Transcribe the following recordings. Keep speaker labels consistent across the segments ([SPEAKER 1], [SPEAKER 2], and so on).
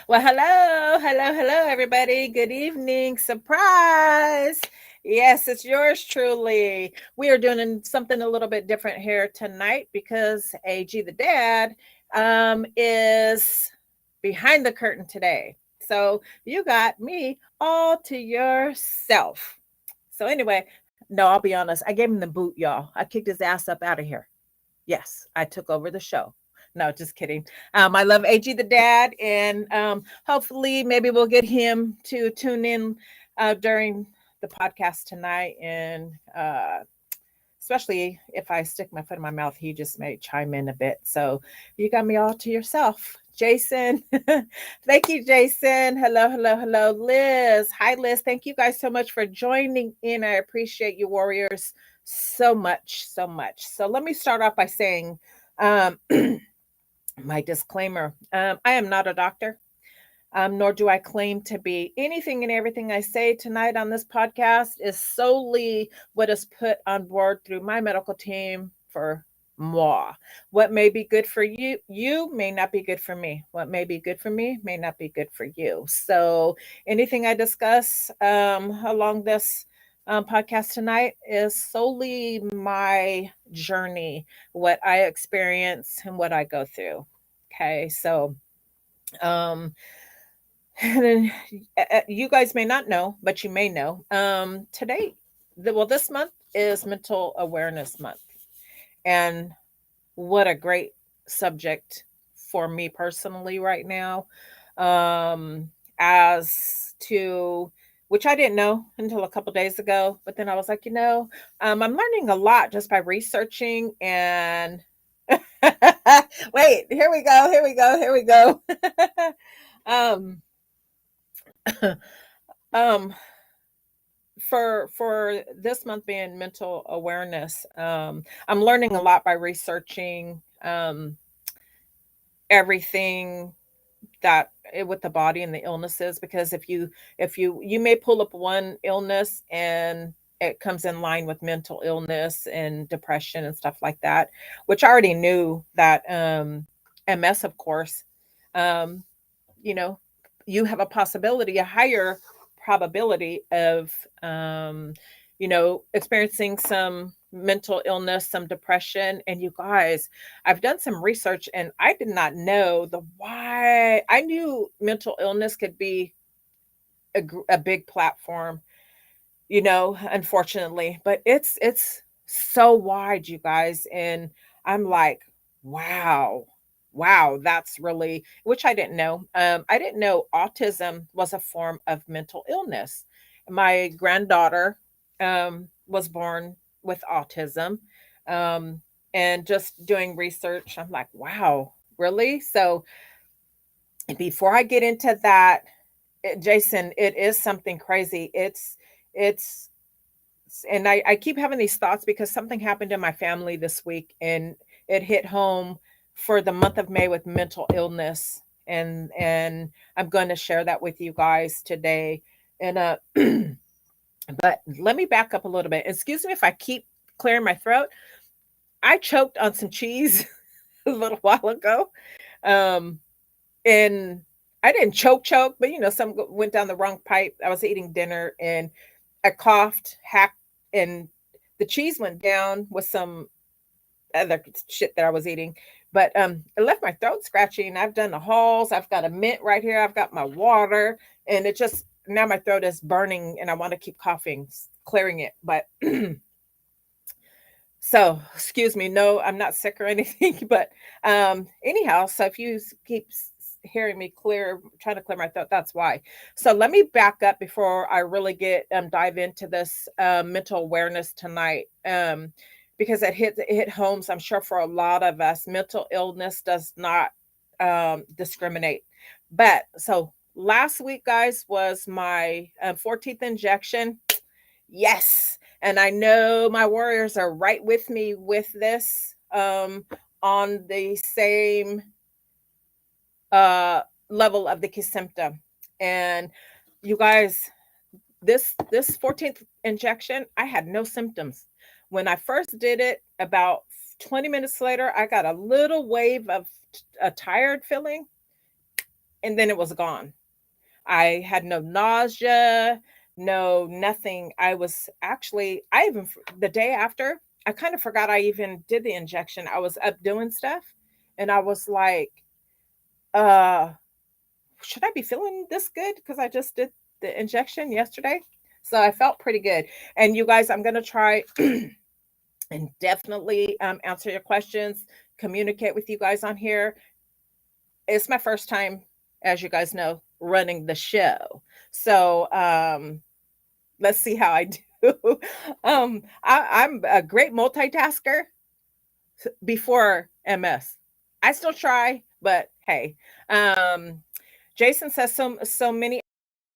[SPEAKER 1] Well, hello, everybody. Good evening. Surprise. Yes, it's yours truly. We are doing something a little bit different here tonight because AG the dad is behind the curtain today. So you got me all to yourself. So, anyway, no, I'll be honest. I gave him the boot, y'all. I kicked his ass up out of here. Yes, I took over the show. No, just kidding. I love AG the dad, and hopefully, maybe we'll get him to tune in during the podcast tonight. And especially if I stick my foot in my mouth, he just may chime in a bit. So you got me all to yourself. Jason, thank you, Jason. Hello, Liz. Hi, Liz. Thank you guys so much for joining in. I appreciate you, warriors, so much, so much. So let me start off by saying, um, my disclaimer: I am not a doctor, nor do I claim to be. Anything and everything I say tonight on this podcast is solely what is put on board through my medical team for moi. What may be good for you may not be good for me. What may be good for me may not be good for you. So anything I discuss along this podcast tonight is solely my journey, what I experience and what I go through. Okay, so um, and then, you guys may not know, but you may know. Today, this month is Mental Awareness Month, and what a great subject for me personally right now. As to which I didn't know until a couple days ago, but then I was like, I'm learning a lot just by researching and. Wait, here we go. um, um, for this month being mental awareness, I'm learning a lot by researching everything with the body and the illnesses, because if you may pull up one illness and it comes in line with mental illness and depression and stuff like that, which I already knew that. MS, of course, um, you know, you have a possibility, a higher probability of, experiencing some mental illness, some depression. And you guys, I've done some research and I did not know the why. I knew mental illness could be a big platform, unfortunately, but it's so wide, you guys. And I'm like, wow, wow, that's really, which I didn't know. I didn't know autism was a form of mental illness. My granddaughter was born with autism. um, and just doing research, I'm like, wow, really? So before I get into that, Jason, it is something crazy. It's and I keep having these thoughts because something happened in my family this week, and it hit home for the month of May with mental illness. And I'm going to share that with you guys today. And but let me back up a little bit. Excuse me if I keep clearing my throat. I choked on some cheese a little while ago. Um and I didn't choke, but some went down the wrong pipe. I was eating dinner and I coughed, hacked, and the cheese went down with some other shit that I was eating. But it left my throat scratchy, and I've done the halls. I've got a mint right here. I've got my water, and it just now my throat is burning, and I want to keep coughing, clearing it. But so excuse me. No, I'm not sick or anything. But anyhow, so if you keep hearing me trying to clear my throat, that's why. So let me back up before I really get dive into this mental awareness tonight, because it hit homes, I'm sure, for a lot of us. Mental illness does not discriminate. But so last week, guys, was my 14th injection. Yes. And I know my warriors are right with me with this, on the same uh, level of the Kesimpta. And you guys, this 14th injection, I had no symptoms. When I first did it, about 20 minutes later, I got a little wave of a tired feeling. and then it was gone. I had no nausea, no nothing. I was actually, the day after, I kind of forgot I even did the injection. I was up doing stuff and I was like, uh, should I be feeling this good? Because I just did the injection yesterday. So I felt pretty good. And you guys, I'm going to try and definitely answer your questions, communicate with you guys on here. It's my first time, as you guys know, running the show. So let's see how I do. I'm a great multitasker before MS. I still try, but hey. Um, Jason says so many.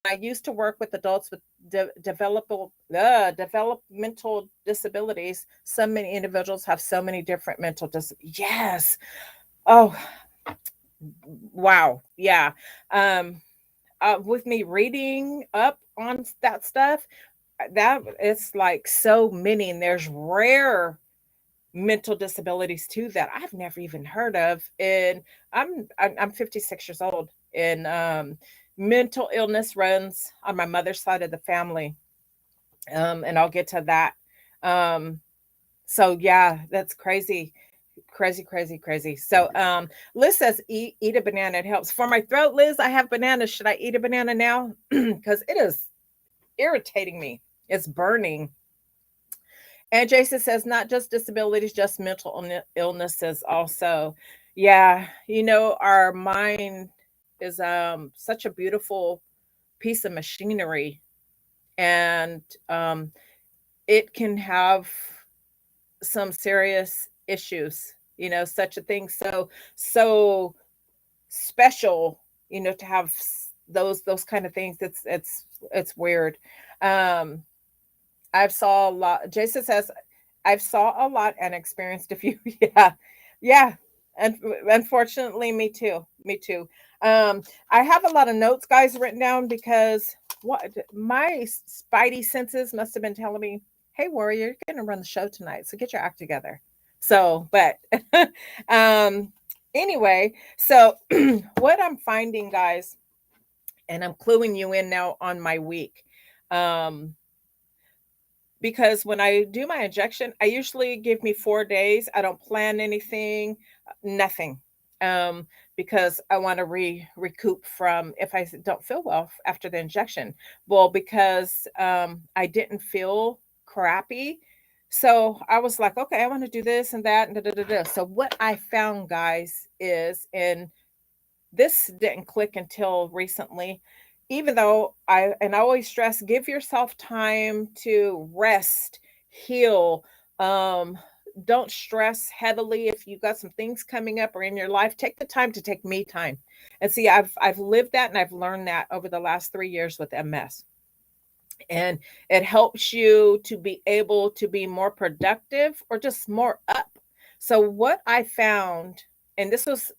[SPEAKER 1] I used to work with adults with developmental disabilities. So many individuals have so many different mental Yes. Oh, wow. Yeah. Um, with me reading up on that stuff, that it's like so many, and there's rare mental disabilities too that I've never even heard of. And I'm 56 years old, and mental illness runs on my mother's side of the family. And I'll get to that. Um, so yeah, that's crazy. Crazy, crazy, crazy. So Liz says eat a banana. It helps. For my throat, Liz, I have bananas. Should I eat a banana now? Because it is irritating me. It's burning. And Jason says, not just disabilities, just mental illnesses also. Yeah, our mind is such a beautiful piece of machinery, and it can have some serious issues, such a thing so special, to have those kind of things. It's weird. Um I've saw a lot. Jason says, I've saw a lot and experienced a few. Yeah. Yeah. And unfortunately, me too. Me too. I have a lot of notes, guys, written down because what my spidey senses must have been telling me, hey, Warrior, you're going to run the show tonight. So get your act together. So, but um, anyway, so what I'm finding, guys, and I'm cluing you in now on my week. Um, because when I do my injection, I usually give me 4 days. I don't plan anything, nothing, because I want to recoup from if I don't feel well after the injection. Well, because I didn't feel crappy, so I was like, okay, I want to do this and that and da da da da. So what I found, guys, is in this didn't click until recently, even though I always stress, give yourself time to rest, heal. um don't stress heavily. If you got some things coming up or in your life, take the time to take me time. And see, I've lived that, and I've learned that over the last 3 years with MS. And it helps you to be able to be more productive or just more up. So what I found, and this was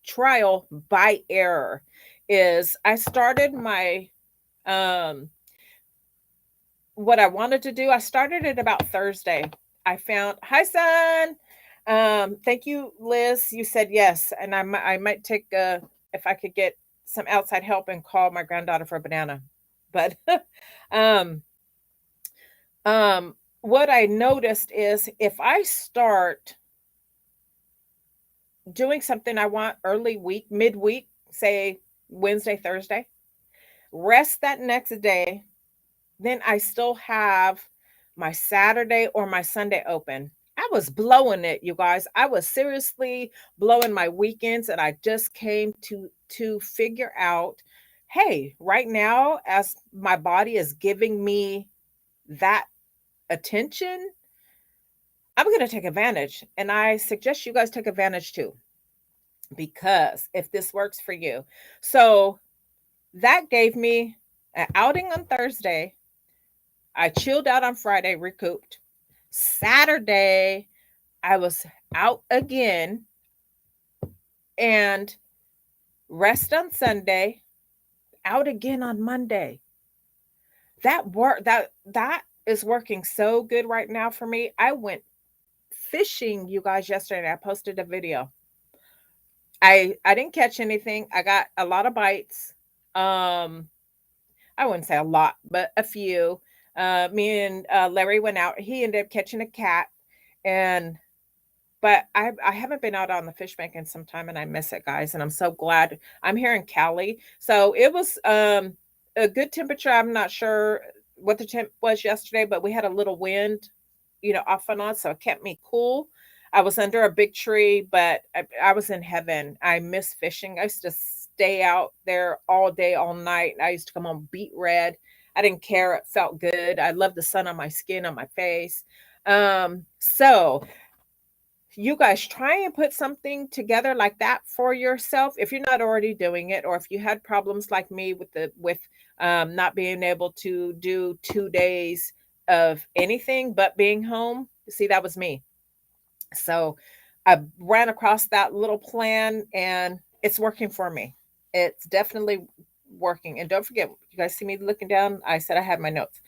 [SPEAKER 1] trial by error, is I started my um what I wanted to do. I started it about Thursday. I found, hi son. Thank you, Liz. You said yes, and I might take if I could get some outside help and call my granddaughter for a banana. But um what I noticed is if I start doing something I want early week, midweek, say Wednesday, Thursday, rest that next day, then I still have my Saturday or my Sunday open. I was blowing it, you guys. I was seriously blowing my weekends, and I just came to figure out, hey, right now, as my body is giving me that attention, I'm going to take advantage. And I suggest you guys take advantage too, because if this works for you. So that gave me an outing on Thursday. I chilled out on Friday, recouped. Saturday, I was out again, and rest on Sunday, out again on Monday. That is working so good right now for me. I went fishing, you guys, yesterday. I posted a video. I didn't catch anything. I got a lot of bites. Um, I wouldn't say a lot, but a few. Me and Larry went out. He ended up catching a cat, and but I haven't been out on the fish bank in some time, and I miss it, guys. And I'm so glad I'm here in Cali. So it was a good temperature. I'm not sure what the temp was yesterday, but we had a little wind, off and on, so it kept me cool. I was under a big tree, but I was in heaven. I miss fishing. I used to stay out there all day, all night. I used to come home beet red. I didn't care. It felt good. I loved the sun on my skin, on my face. So you guys try and put something together like that for yourself if you're not already doing it, or if you had problems like me with not being able to do 2 days of anything but being home. See, that was me. So I ran across that little plan, and it's working for me. It's definitely working. And don't forget, you guys see me looking down, I said I had my notes.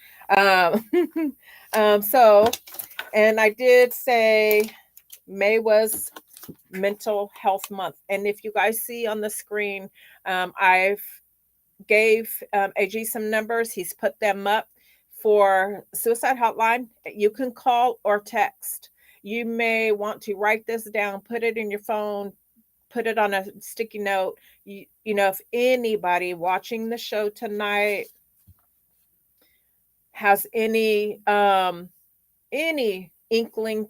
[SPEAKER 1] um, so and I did say May was Mental Health Month. And if you guys see on the screen, I've gave AG some numbers. He's put them up for suicide hotline. You can call or text. You may want to write this down, put it in your phone, put it on a sticky note. If anybody watching the show tonight has any inkling,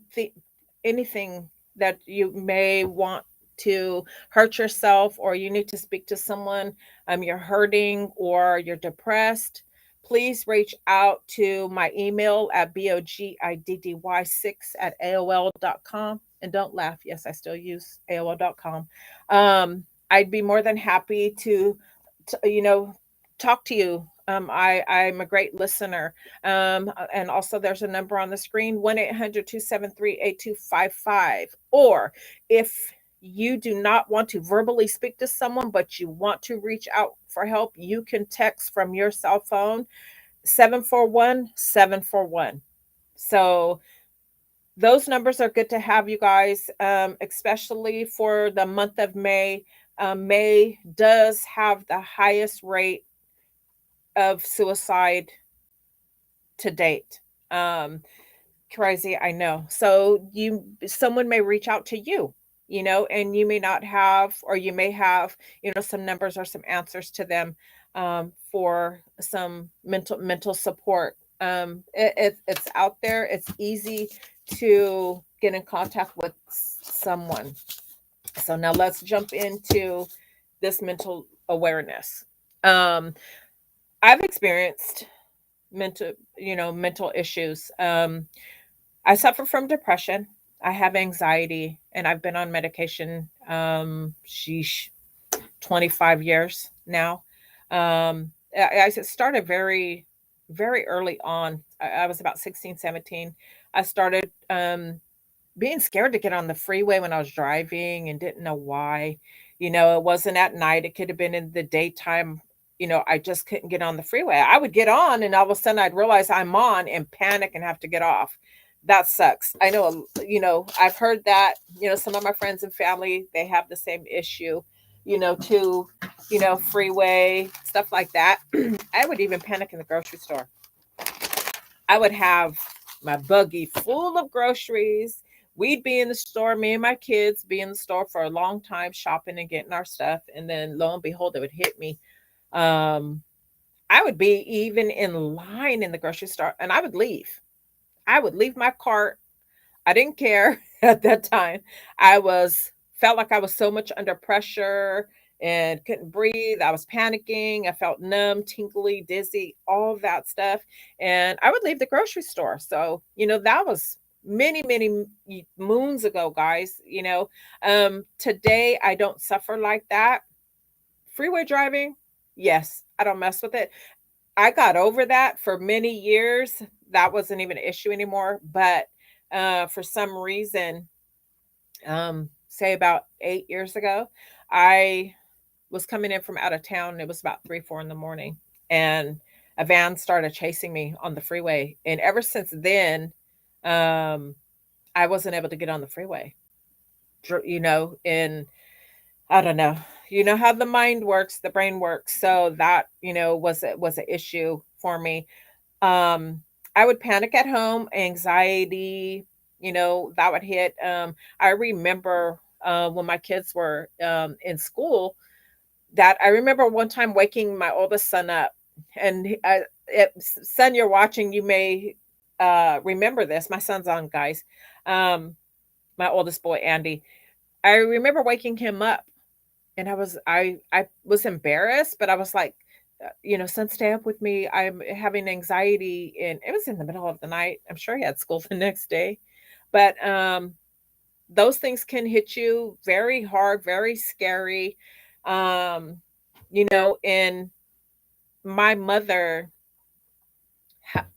[SPEAKER 1] anything that you may want to hurt yourself, or you need to speak to someone, you're hurting or you're depressed, please reach out to my email at bogiddy6 at and don't laugh, yes, I still use aol.com. I'd be more than happy to talk to you. I'm a great listener. And also, there's a number on the screen, 1-800-273-8255. Or if you do not want to verbally speak to someone, but you want to reach out for help, you can text from your cell phone 741-741. So those numbers are good to have, you guys, especially for the month of May. May does have the highest rate of suicide to date. Um, Crazy, I know. So someone may reach out to you, and you may not have, or you may have, some numbers or some answers to them, for some mental support. It's out there. It's easy to get in contact with someone. So now let's jump into this mental awareness. Um, I've experienced mental issues. I suffer from depression. I have anxiety, and I've been on medication. Sheesh, 25 years now. I started very, very early on. I was about 16, 17. I started being scared to get on the freeway when I was driving and didn't know why. It wasn't at night. It could have been in the daytime. I just couldn't get on the freeway. I would get on, and all of a sudden I'd realize I'm on and panic and have to get off. That sucks. I know, I've heard that, some of my friends and family, they have the same issue, to, freeway, stuff like that. I would even panic in the grocery store. I would have my buggy full of groceries. We'd be in the store, me and my kids be in the store for a long time shopping and getting our stuff. And then lo and behold, it would hit me. Um, I would be even in line in the grocery store, and I would leave. I would leave my cart. I didn't care at that time. Felt like I was so much under pressure and couldn't breathe. I was panicking. I felt numb, tingly, dizzy, all of that stuff. And I would leave the grocery store. So, that was many, many moons ago, guys. Today I don't suffer like that. Freeway driving, yes, I don't mess with it. I got over that for many years. That wasn't even an issue anymore. But for some reason, say about 8 years ago, I was coming in from out of town. It was about 3, 4 in the morning, and a van started chasing me on the freeway. And ever since then, um, I wasn't able to get on the freeway. And I don't know. You know how the mind works, the brain works. So that, was an issue for me. Um, I would panic at home, anxiety, that would hit. I remember when my kids were in school, that I remember one time waking my oldest son up, and son, you're watching, you may remember this. My son's on, guys. Um, my oldest boy, Andy. I remember waking him up, and I was embarrassed, but I was like, son, stay up with me. I'm having anxiety, and it was in the middle of the night. I'm sure he had school the next day, but those things can hit you very hard, very scary. Um, and my mother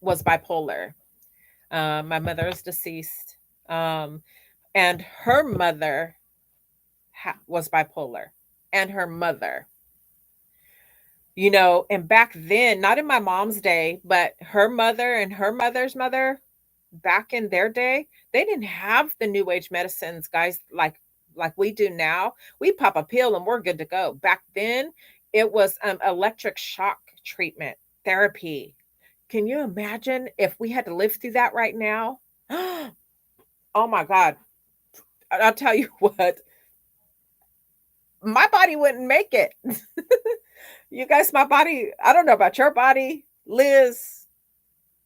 [SPEAKER 1] was bipolar. My mother is deceased, um, and her mother was bipolar, and her mother. And back then, not in my mom's day, but her mother and her mother's mother, back in their day, they didn't have the new age medicines, guys, like we do now. We pop a pill and we're good to go. Back then, it was electric shock treatment therapy. Can you imagine if we had to live through that right now? Oh my God. I'll tell you what, my body wouldn't make it. You guys, my body, I don't know about your body, Liz,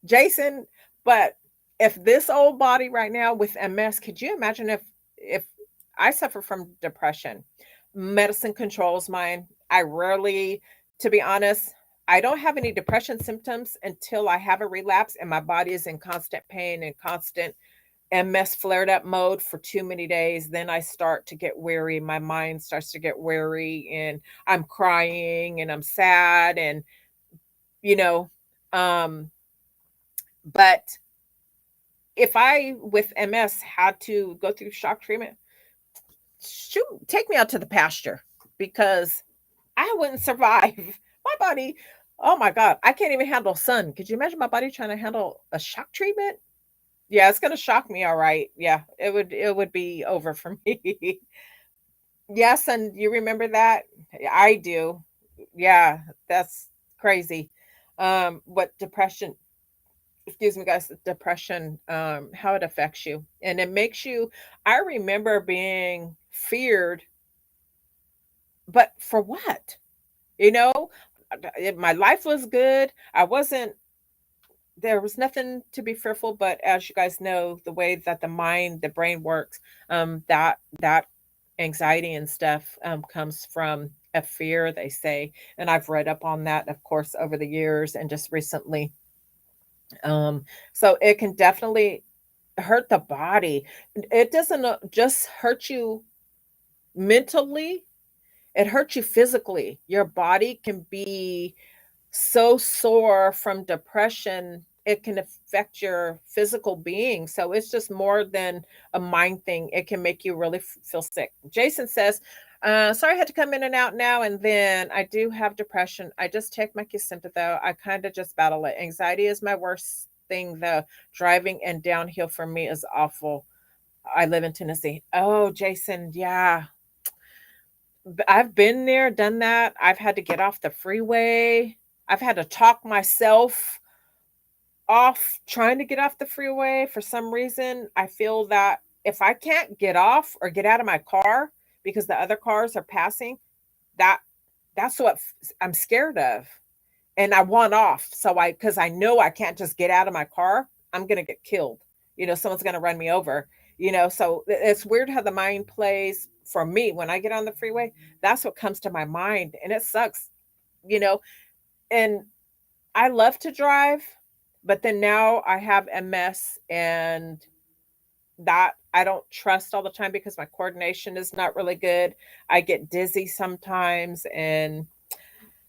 [SPEAKER 1] Jason, but if this old body right now with MS, could you imagine if I suffer from depression? Medicine controls mine. I rarely, to be honest, I don't have any depression symptoms until I have a relapse and my body is in constant pain and constant MS flared up mode for too many days. Then I start to get weary. My mind starts to get weary, and I'm crying and I'm sad, and you know, um, but if I with MS had to go through shock treatment, shoot, take me out to the pasture, because I wouldn't survive. My body, oh my God, I can't even handle sun. Could you imagine my body trying to handle a shock treatment? Yeah, it's gonna shock me, all right. Yeah, it would be over for me. Yes, and you remember that? I do. Yeah, that's crazy. What depression, excuse me, guys, depression, how it affects you. And it makes you, I remember being feared, but for what? You know, my life was good. I wasn't, there was nothing to be fearful, but as you guys know, the way that the mind, the brain works, that anxiety and stuff comes from a fear, they say. And I've read up on that, of course, over the years and just recently. Um, so it can definitely hurt the body. It doesn't just hurt you mentally, it hurts you physically. Your body can be so sore from depression, it can affect your physical being. So it's just more than a mind thing. It can make you really feel sick. Jason says, sorry, I had to come in and out now and then. I do have depression. I just take my Kesimpta though. I kind of just battle it. Anxiety is my worst thing though. Driving and downhill for me is awful. I live in Tennessee. Oh, Jason, yeah. I've been there, done that. I've had to get off the freeway. I've had to talk myself off trying to get off the freeway. For some reason, I feel that if I can't get off or get out of my car because the other cars are passing, that that's what I'm scared of. And I want off. So because I know I can't just get out of my car, I'm going to get killed. Someone's going to run me over. So it's weird how the mind plays for me when I get on the freeway. That's what comes to my mind. And it sucks, you know, and I love to drive, but then now I have MS, and that I don't trust all the time because my coordination is not really good. I get dizzy sometimes, and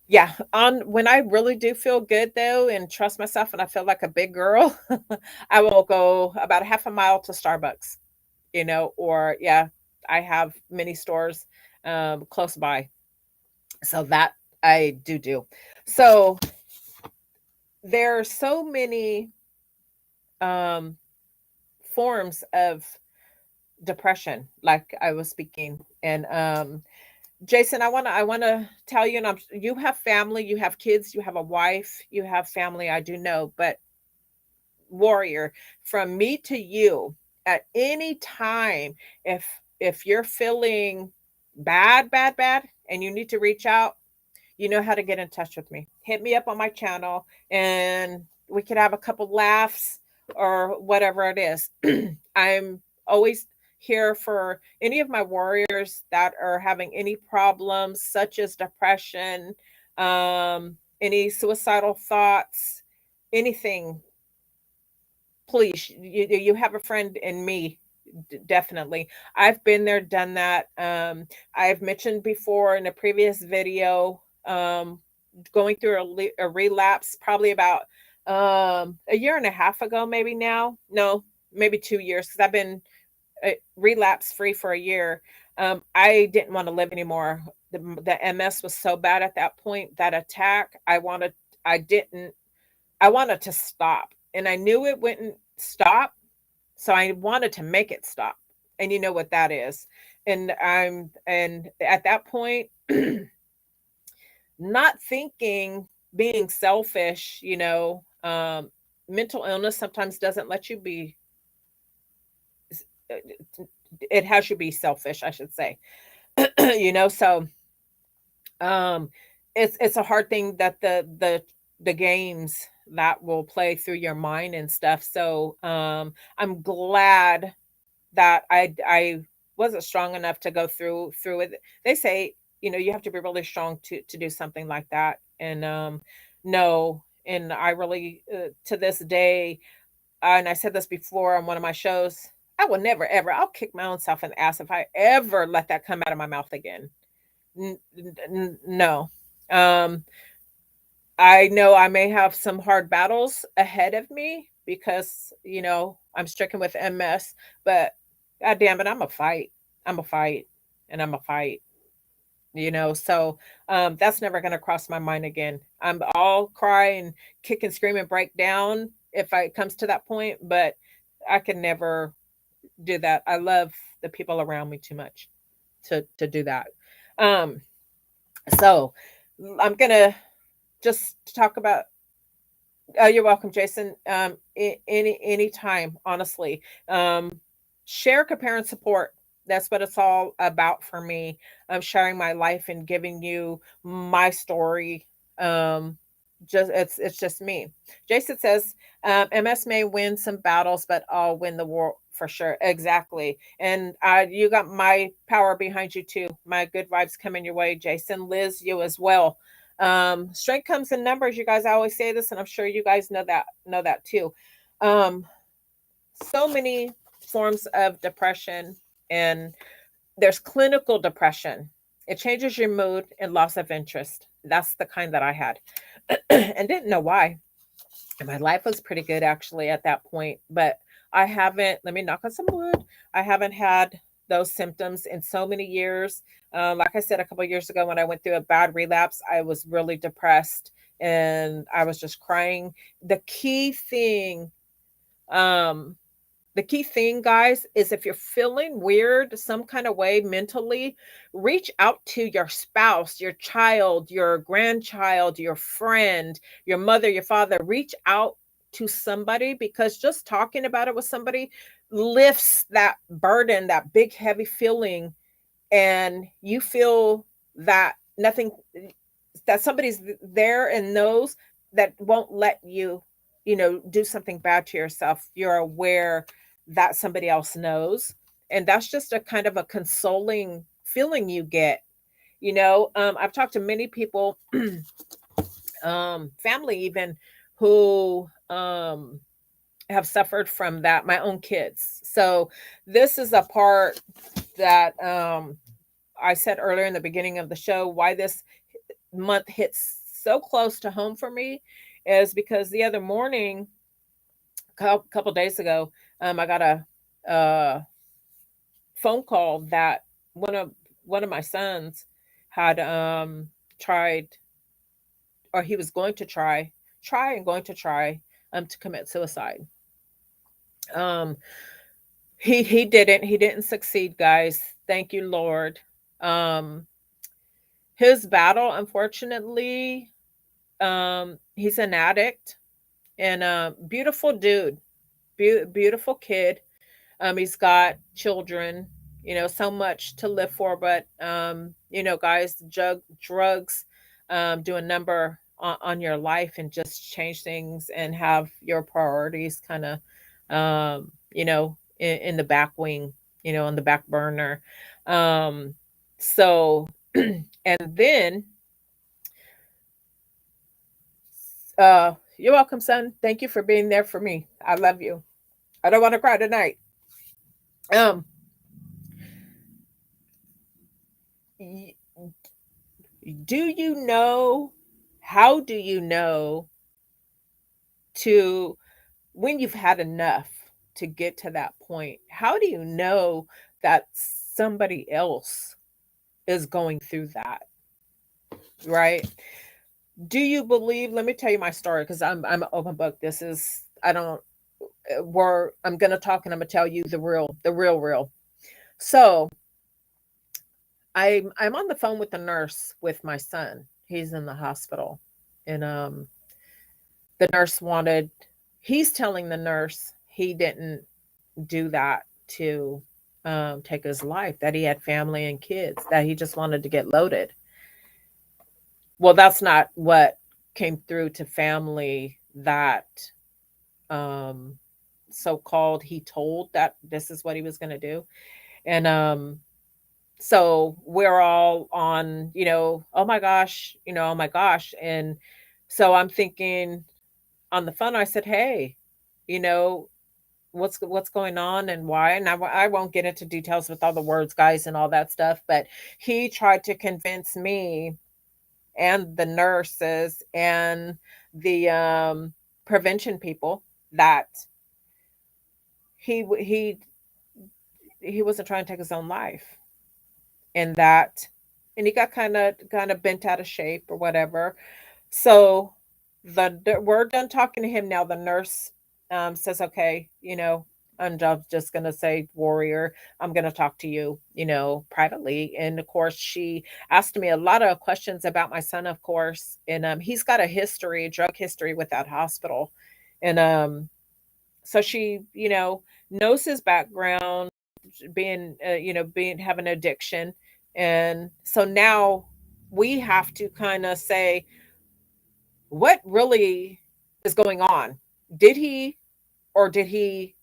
[SPEAKER 1] yeah, on when I really do feel good though and trust myself and I feel like a big girl, I will go about a half a mile to Starbucks, or yeah, I have many stores close by. So that I do. So there are so many um forms of depression, like I was speaking, and Jason, I wanna tell you, and you have family, you have kids, you have a wife, you have family, I do know, but warrior, from me to you, at any time, if you're feeling bad, and you need to reach out, you know how to get in touch with me. Hit me up on my channel and we could have a couple laughs or whatever it is. I'm always here for any of my warriors that are having any problems, such as depression, any suicidal thoughts, anything. Please, you have a friend in me. Definitely, I've been there, done that. I've mentioned before in a previous video, going through a relapse probably about a year and a half ago, maybe now. No, maybe 2 years, because I've been relapse free for a year. I didn't want to live anymore. The MS was so bad at that point. That attack, I didn't, I wanted to stop, and I knew it wouldn't stop, so I wanted to make it stop. And you know what that is. And at that point, not thinking, being selfish, mental illness sometimes doesn't let you be, it has you be selfish, I should say. So um it's a hard thing that the games that will play through your mind and stuff. So I'm glad that I wasn't strong enough to go through it. They say, you have to be really strong to do something like that. And no, and I really, to this day, and I said this before on one of my shows, I will never ever, I'll kick my own self in the ass if I ever let that come out of my mouth again. No. Um, I know I may have some hard battles ahead of me because, I'm stricken with MS, but God damn it, I'm a fight. I'm a fight and I'm a fight, so that's never going to cross my mind again. I'll cry and kick and scream and break down if it comes to that point, but I can never do that. I love the people around me too much to do that. Um, so I'm going to just talk about. You're welcome, Jason. Any time, honestly. Share, compare, and support. That's what it's all about for me. I'm sharing my life and giving you my story. Um, just it's just me. Jason says, MS may win some battles, but I'll win the war for sure. Exactly. And you got my power behind you too. My good vibes coming your way, Jason. Liz, you as well. Strength comes in numbers, you guys. I always say this, and I'm sure you guys know that too. Um, so many forms of depression, and there's clinical depression. It changes your mood and loss of interest. That's the kind that I had, and didn't know why. And my life was pretty good actually at that point, but I haven't, let me knock on some wood, I haven't had those symptoms in so many years. Like I said, a couple of years ago when I went through a bad relapse, I was really depressed and I was just crying. The key thing, um, the key thing, guys, is if you're feeling weird, some kind of way mentally, reach out to your spouse, your child, your grandchild, your friend, your mother, your father. Reach out to somebody, because just talking about it with somebody lifts that burden, that big, heavy feeling, and you feel that nothing, that somebody's there and knows, that won't let you, do something bad to yourself. You're aware that somebody else knows, and that's just a kind of a consoling feeling you get. I've talked to many people, family even, who have suffered from that, my own kids. So this is a part that I said earlier in the beginning of the show, why this month hits so close to home for me is because the other morning, a couple days ago, I got a phone call that one of my sons had tried, or he was going to try and going to try to commit suicide. Um, he didn't succeed, guys. Thank you, Lord. Um, His battle, unfortunately, he's an addict and a beautiful dude, beautiful kid. He's got children, so much to live for, but guys, drugs do a number on your life and just change things and have your priorities kind of, in the back wing, on the back burner. Um, so, and then, you're welcome, son. Thank you for being there for me. I love you. I don't want to cry tonight. Um, y- do you know, how do you know to, when you've had enough to get to that point, how do you know that somebody else is going through that, right? Do you believe, let me tell you my story because I'm an open book. This is, I don't, where I'm going to talk and I'm going to tell you the real. So I'm on the phone with the nurse with my son. He's in the hospital. And the nurse wanted, he's telling the nurse he didn't do that to take his life, that he had family and kids, that he just wanted to get loaded. Well, that's not what came through to family, that um, so called he told that this is what he was going to do. And so we're all on, oh my gosh, oh my gosh. And so I'm thinking, on the phone, I said, hey, you know, what's going on and why? And I won't get into details with all the words, guys, and all that stuff. But he tried to convince me and the nurses and the prevention people that he w- he wasn't trying to take his own life, and that, and he got kind of bent out of shape or whatever. So we're done talking to him now. The nurse says, okay, I'm just going to say, Warrior, I'm going to talk to you, privately. And of course, she asked me a lot of questions about my son, of course. And he's got a history, drug history with that hospital. And so she, knows his background, being, having addiction. And so now we have to kind of say, what really is going on? Did he, or did he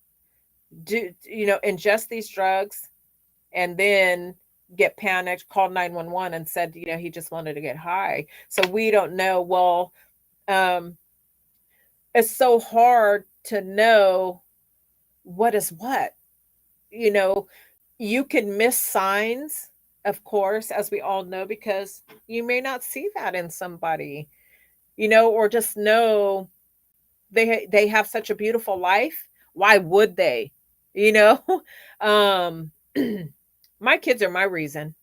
[SPEAKER 1] do, ingest these drugs and then get panicked, called 911 and said, he just wanted to get high? So we don't know. Well, um, it's so hard to know what is what. You know, you can miss signs, of course, as we all know, because you may not see that in somebody, or just know they have such a beautiful life. Why would they? You know, um, my kids are my reason.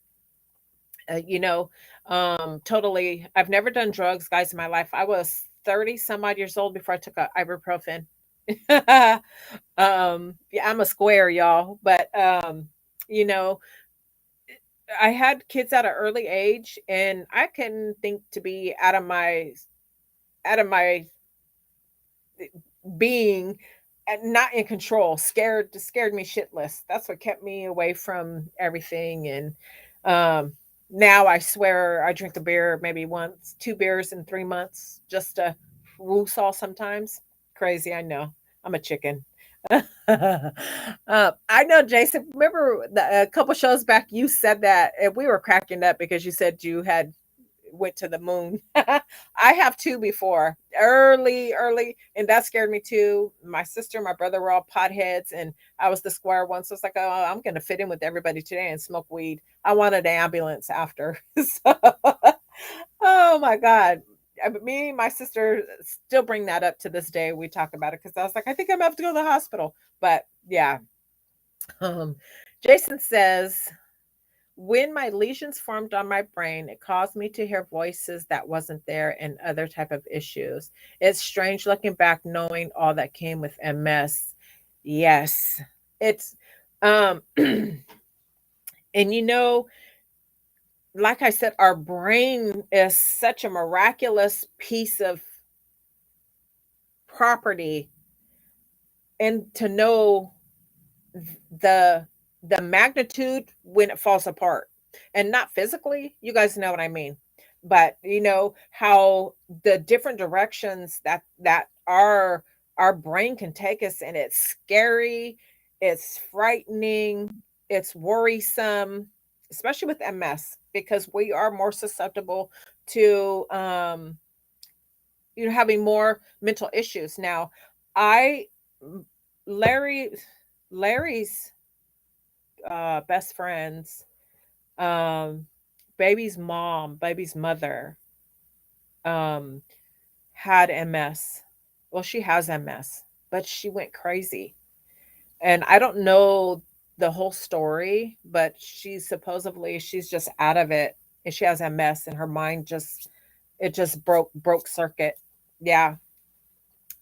[SPEAKER 1] You know, totally. I've never done drugs, guys, in my life. I was 30 some odd years old before I took a ibuprofen. Yeah, I'm a square, y'all. But you know, I had kids at an early age, and I can think to be out of my being, not in control, scared me shitless. That's what kept me away from everything. And now I swear I drink a beer maybe once, two beers in 3 months, just to woosah sometimes. Crazy, I know. I'm a chicken. I know, Jason. Remember a couple shows back, you said that, and we were cracking up because you said you had went to the moon. I have two before, early, and that scared me too. My sister, my brother were all potheads, and I was the square one. So it's like, oh, I'm going to fit in with everybody today and smoke weed. I wanted an ambulance after. So, oh my God. Me and my sister still bring that up to this day. We talk about it because I was like, I think I'm going to have to go to the hospital. But yeah. Um, Jason says, when my lesions formed on my brain, it caused me to hear voices that wasn't there and other type of issues. It's strange looking back, knowing all that came with MS. Yes, it's and like I said, our brain is such a miraculous piece of property, and to know the the magnitude when it falls apart, and not physically, you guys know what I mean, but how the different directions that our brain can take us, and it's scary, it's frightening, it's worrisome, especially with MS, because we are more susceptible to having more mental issues. Now, I Larry Larry's best friends, um, baby's mother, um, had MS. Well, she has MS, but she went crazy. And I don't know the whole story, but she's just out of it, and she has MS, and her mind just it just broke circuit. Yeah.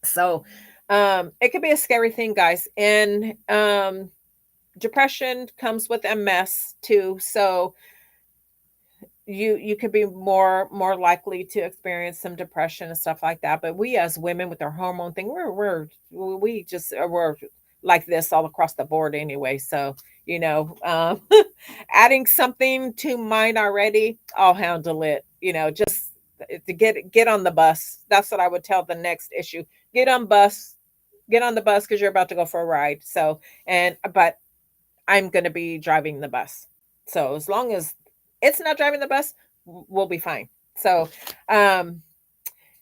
[SPEAKER 1] So it could be a scary thing, guys. And depression comes with MS too. So you could be more likely to experience some depression and stuff like that. But we as women with our hormone thing, we're like this all across the board anyway. So adding something to mine already, I'll handle it. Just to get on the bus. That's what I would tell the next issue. Get on bus, get on the bus because you're about to go for a ride. So and but I'm going to be driving the bus. So as long as it's not driving the bus, we'll be fine. So, um,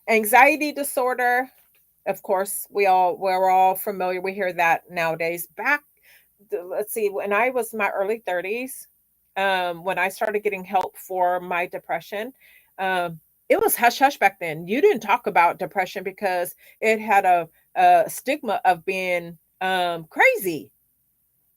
[SPEAKER 1] anxiety disorder, of course, we're all familiar. We hear that nowadays. Let's see, when I was in my early 30s, when I started getting help for my depression, it was hush hush back then. You didn't talk about depression because it had a stigma of being crazy.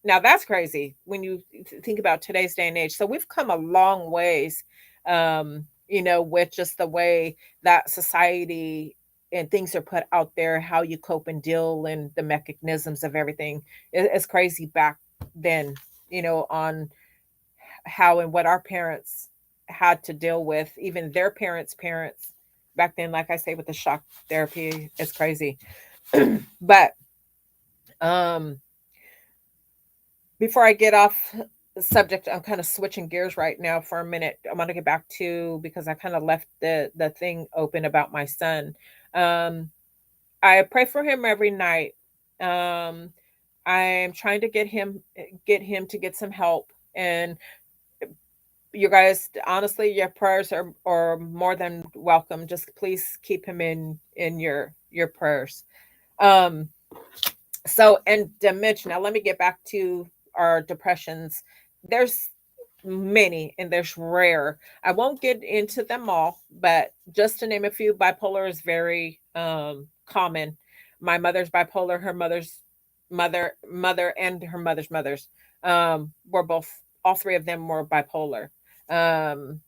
[SPEAKER 1] Now that's crazy when you think about today's day and age. So we've come a long ways, with just the way that society and things are put out there, how you cope and deal, and the mechanisms of everything. It's crazy back then, on how and what our parents had to deal with, even their parents back then. Like I say, with the shock therapy, it's crazy. But um before I get off the subject, I'm kind of switching gears right now for a minute. I want to get back to, because I kind of left the thing open about my son. Um, I pray for him every night. Um, I'm trying to get him to get some help. And you guys, honestly, your prayers are more than welcome. Just please keep him in your prayers. Um, so, and dementia. Now, let me get back to our depressions. There's many, and there's rare. I won't get into them all, but just to name a few, bipolar is very common. My mother's bipolar, her mother, and her mother's were both, all three of them were bipolar. Um,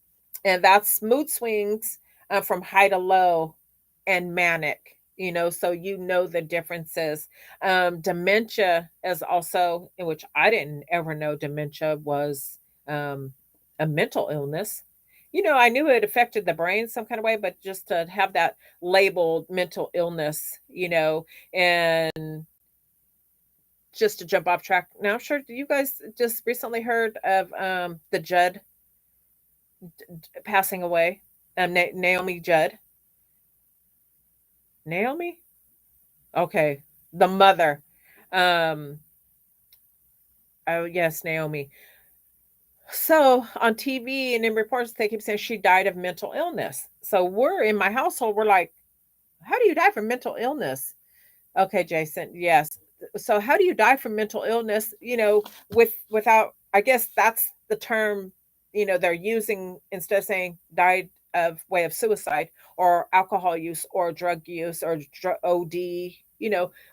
[SPEAKER 1] and that's mood swings from high to low and manic. So the differences. Dementia is also, in which I didn't ever know dementia was um, a mental illness. I knew it affected the brain some kind of way, but just to have that labeled mental illness, and just to jump off track. Now, I'm sure you guys just recently heard of the Judd passing away, Naomi Judd. Naomi? Okay, the mother. Um, oh yes, Naomi. So on TV and in reports, they keep saying she died of mental illness. So we're in my household. We're like, how do you die from mental illness? Okay, Jason. Yes. So how do you die from mental illness? Without. I guess that's the term. They're using, instead of saying died of way of suicide or alcohol use or drug use or OD.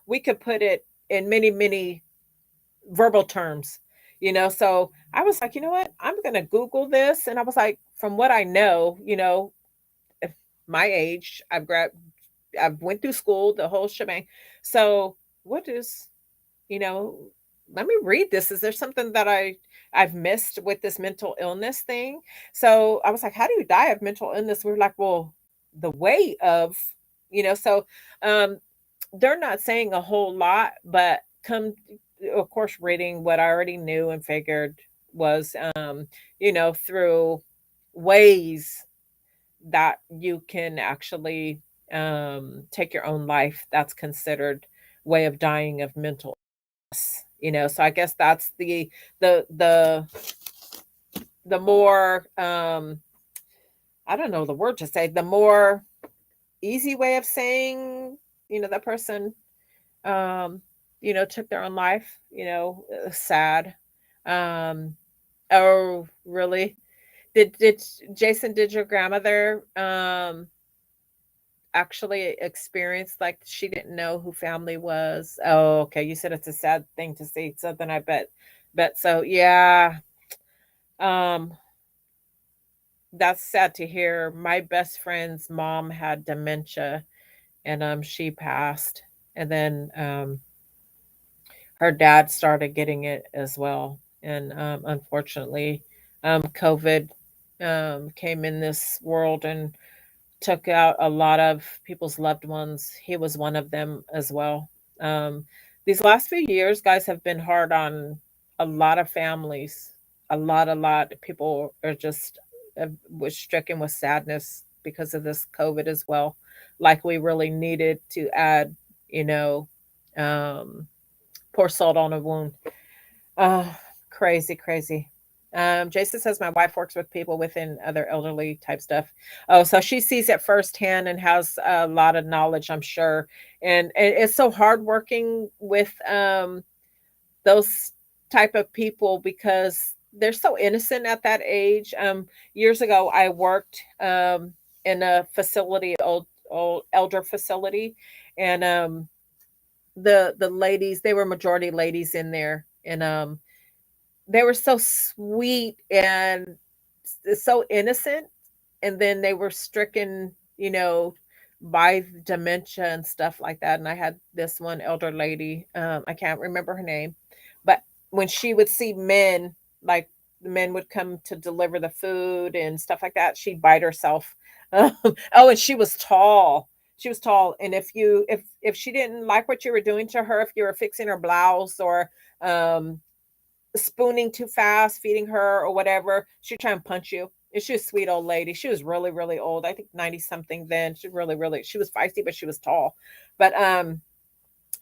[SPEAKER 1] We could put it in many verbal terms. So I was like, you know what, I'm gonna Google this. And I was like, from what I know, if my age, I've went through school, the whole shebang. So what is, you know let me read this. Is there something that I've missed with this mental illness thing? So I was like, how do you die of mental illness? We are like, well, the way of, so um they're not saying a whole lot, but come, of course, reading what I already knew and figured was, through ways that you can actually take your own life. That's considered way of dying of mental illness. So I guess that's the the the more I don't know the word to say, the more easy way of saying, that person um took their own life, sad. um oh, really? Did Jason, did your grandmother actually experience, like, she didn't know who family was? Oh, okay, you said it's a sad thing to see, something, I bet so, yeah. um that's sad to hear. My best friend's mom had dementia, and she passed, and then her dad started getting it as well. And unfortunately, COVID came in this world and took out a lot of people's loved ones. He was one of them as well. Um, these last few years, guys, have been hard on a lot of families. A lot. People are just was stricken with sadness because of this COVID as well. Like, we really needed to add, you know, um, pour salt on a wound. Oh, crazy, crazy. Jason says my wife works with people within other elderly type stuff. Oh, so she sees it firsthand and has a lot of knowledge, I'm sure. And it's so hard working with those type of people because they're so innocent at that age. Years ago, I worked in a facility, old elder facility, and the ladies, they were majority ladies in there, and they were so sweet and so innocent, and then they were stricken, by dementia and stuff like that. And I had this one elder lady, I can't remember her name, but when she would see men, like the men would come to deliver the food and stuff like that, she'd bite herself. Oh, and she was tall. She was tall, and if she didn't like what you were doing to her, if you were fixing her blouse or um spooning too fast, feeding her or whatever, she'd try and punch you. And she was a sweet old lady. She was really, really old. I think 90 something then. She really, really, she was feisty, but she was tall. But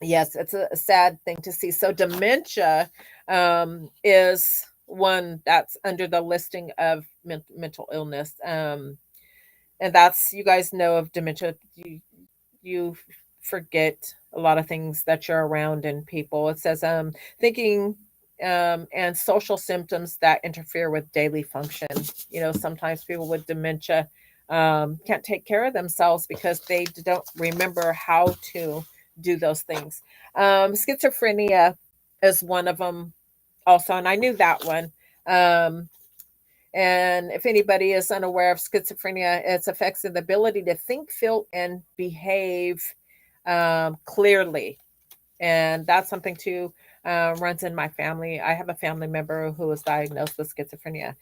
[SPEAKER 1] yes, it's a sad thing to see. So dementia is one that's under the listing of mental illness. And that's, you guys know of dementia. You forget a lot of things that you're around in people. It says thinking and social symptoms that interfere with daily function. Sometimes people with dementia can't take care of themselves because they don't remember how to do those things. Schizophrenia is one of them also, and I knew that one. Um, and if anybody is unaware of schizophrenia, it affects the ability to think, feel, and behave clearly. And that's something too, runs in my family. I have a family member who was diagnosed with schizophrenia,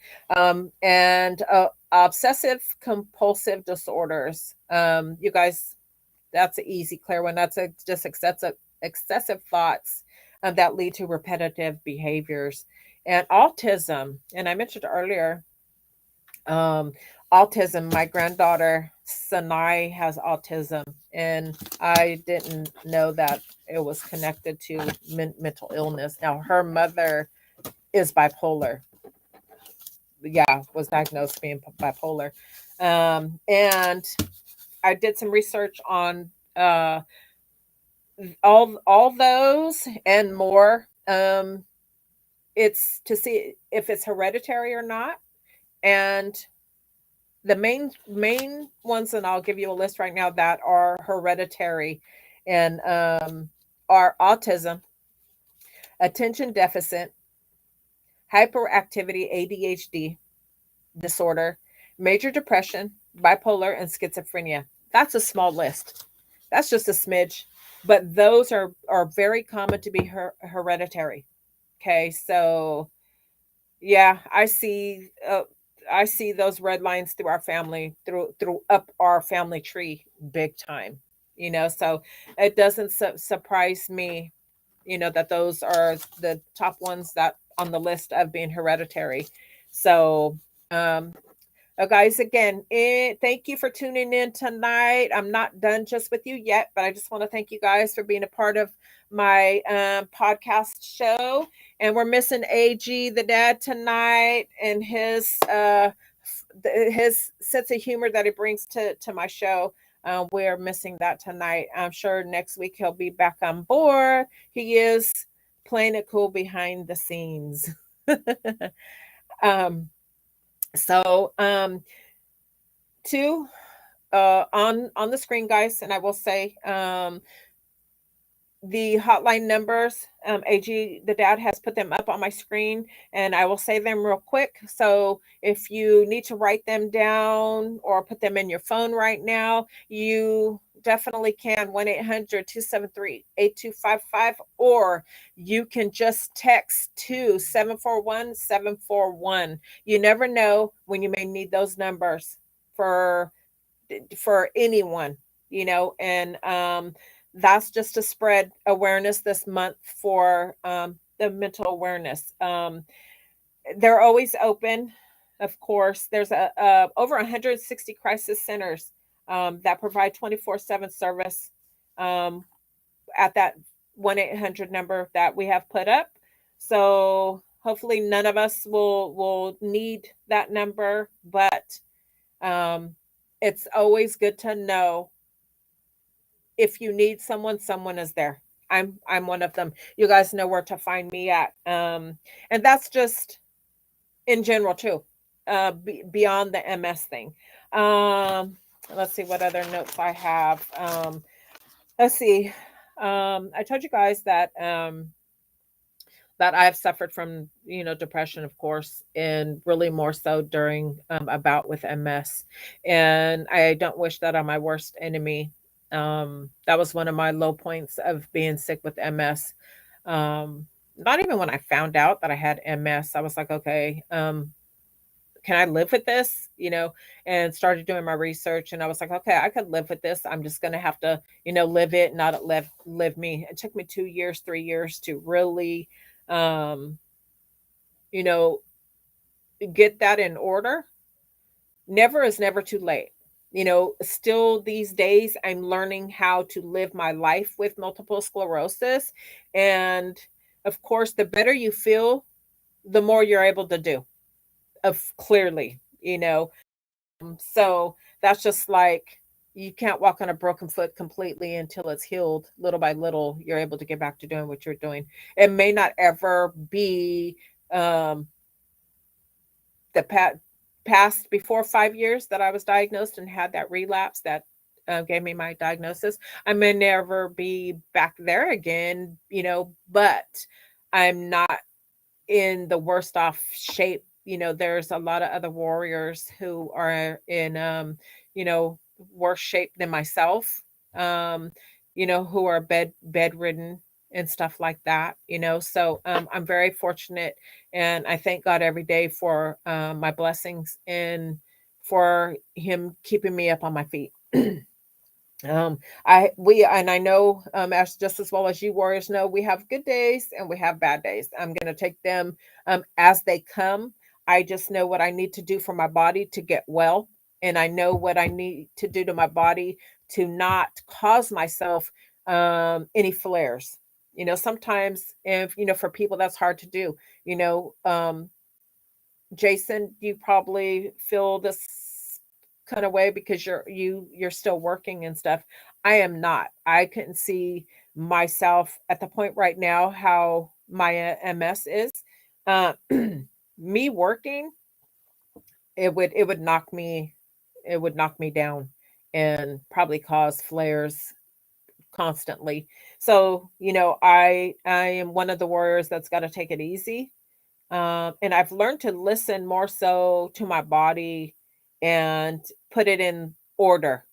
[SPEAKER 1] and obsessive compulsive disorders. You guys, that's an easy, clear one. That's just excessive thoughts that lead to repetitive behaviors. And autism, and I mentioned earlier, um, autism. My granddaughter Sanai has autism, and I didn't know that it was connected to mental illness. Now, her mother is bipolar. Yeah, was diagnosed being bipolar. And I did some research on uh, all those and more. It's to see if it's hereditary or not, and the main ones, and I'll give you a list right now that are hereditary, and are autism, attention deficit, hyperactivity, ADHD disorder, major depression, bipolar, and schizophrenia. That's a small list. That's just a smidge, but those are very common to be hereditary. Okay, so yeah, I see those red lines through our family, through up our family tree big time. So it doesn't surprise me, that those are the top ones that on the list of being hereditary. So, um, guys, again, thank you for tuning in tonight. I'm not done just with you yet, but I just want to thank you guys for being a part of my podcast show. And we're missing AG, the dad, tonight, and his sense of humor that he brings to my show. We're missing that tonight. I'm sure next week he'll be back on board. He is playing it cool behind the scenes. um, so, two on the screen, guys, and I will say the hotline numbers. AG, the dad, has put them up on my screen, and I will say them real quick. So if you need to write them down or put them in your phone right now, you definitely can. 1-800-273-8255, or you can just text to 741-741. You never know when you may need those numbers for anyone, and that's just to spread awareness this month for the mental awareness. They're always open. Of course, there's over 160 crisis centers that provide 24/7 service um, at that 1-800 number that we have put up. So hopefully none of us will need that number, but um, it's always good to know if you need someone, someone is there. I'm one of them. You guys know where to find me at. And that's just in general too. Beyond the MS thing. Um, let's see what other notes I have. Let's see. I told you guys that I've suffered from, depression, of course, and really more so during a bout with MS. And I don't wish that on my worst enemy. That was one of my low points of being sick with MS. Not even when I found out that I had MS, I was like, okay, can I live with this? And started doing my research, and I was like, okay, I could live with this. I'm just going to have to, live it, not live me. It took me 2 years, 3 years to really, um, you know, get that in order. Never is never too late. Still these days, I'm learning how to live my life with multiple sclerosis. And of course, the better you feel, the more you're able to do of clearly. So that's just like you can't walk on a broken foot completely until it's healed. Little by little, you're able to get back to doing what you're doing. It may not ever be um, the past before 5 years that I was diagnosed and had that relapse that gave me my diagnosis. I may never be back there again, but I'm not in the worst off shape. There's a lot of other warriors who are in you know, worse shape than myself. Um, who are bedridden and stuff like that. So I'm very fortunate, and I thank God every day for my blessings and for him keeping me up on my feet. I know, as just as well as you warriors know, we have good days and we have bad days. I'm going to take them as they come. I just know what I need to do for my body to get well, and I know what I need to do to my body to not cause myself any flares. Sometimes, if for people that's hard to do. you know um Jason, you probably feel this kind of way because you're still working and stuff. I am not. I couldn't see myself at the point right now how my MS is. Uh, Me working, it would knock me down and probably cause flares constantly. So, I am one of the warriors that's got to take it easy. And I've learned to listen more so to my body and put it in order,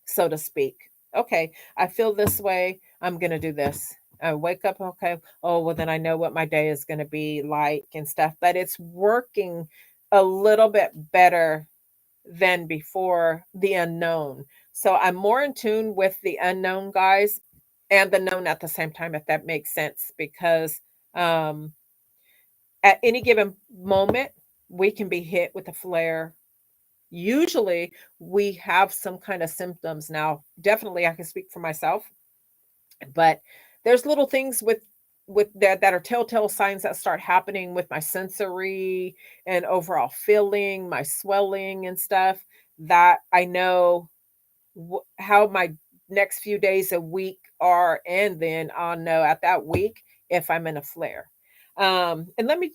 [SPEAKER 1] so to speak. Okay, I feel this way. I'm going to do this. I wake up, okay, oh, well, then I know what my day is going to be like and stuff, but it's working a little bit better than before the unknown. So I'm more in tune with the unknown, guys, and the known at the same time, if that makes sense, because um, at any given moment, we can be hit with a flare. Usually, we have some kind of symptoms. Now, definitely, I can speak for myself, but there's little things with that are telltale signs that start happening with my sensory and overall feeling, my swelling and stuff, that I know how my next few days a week are, and then I'll know at that week if I'm in a flare. And let me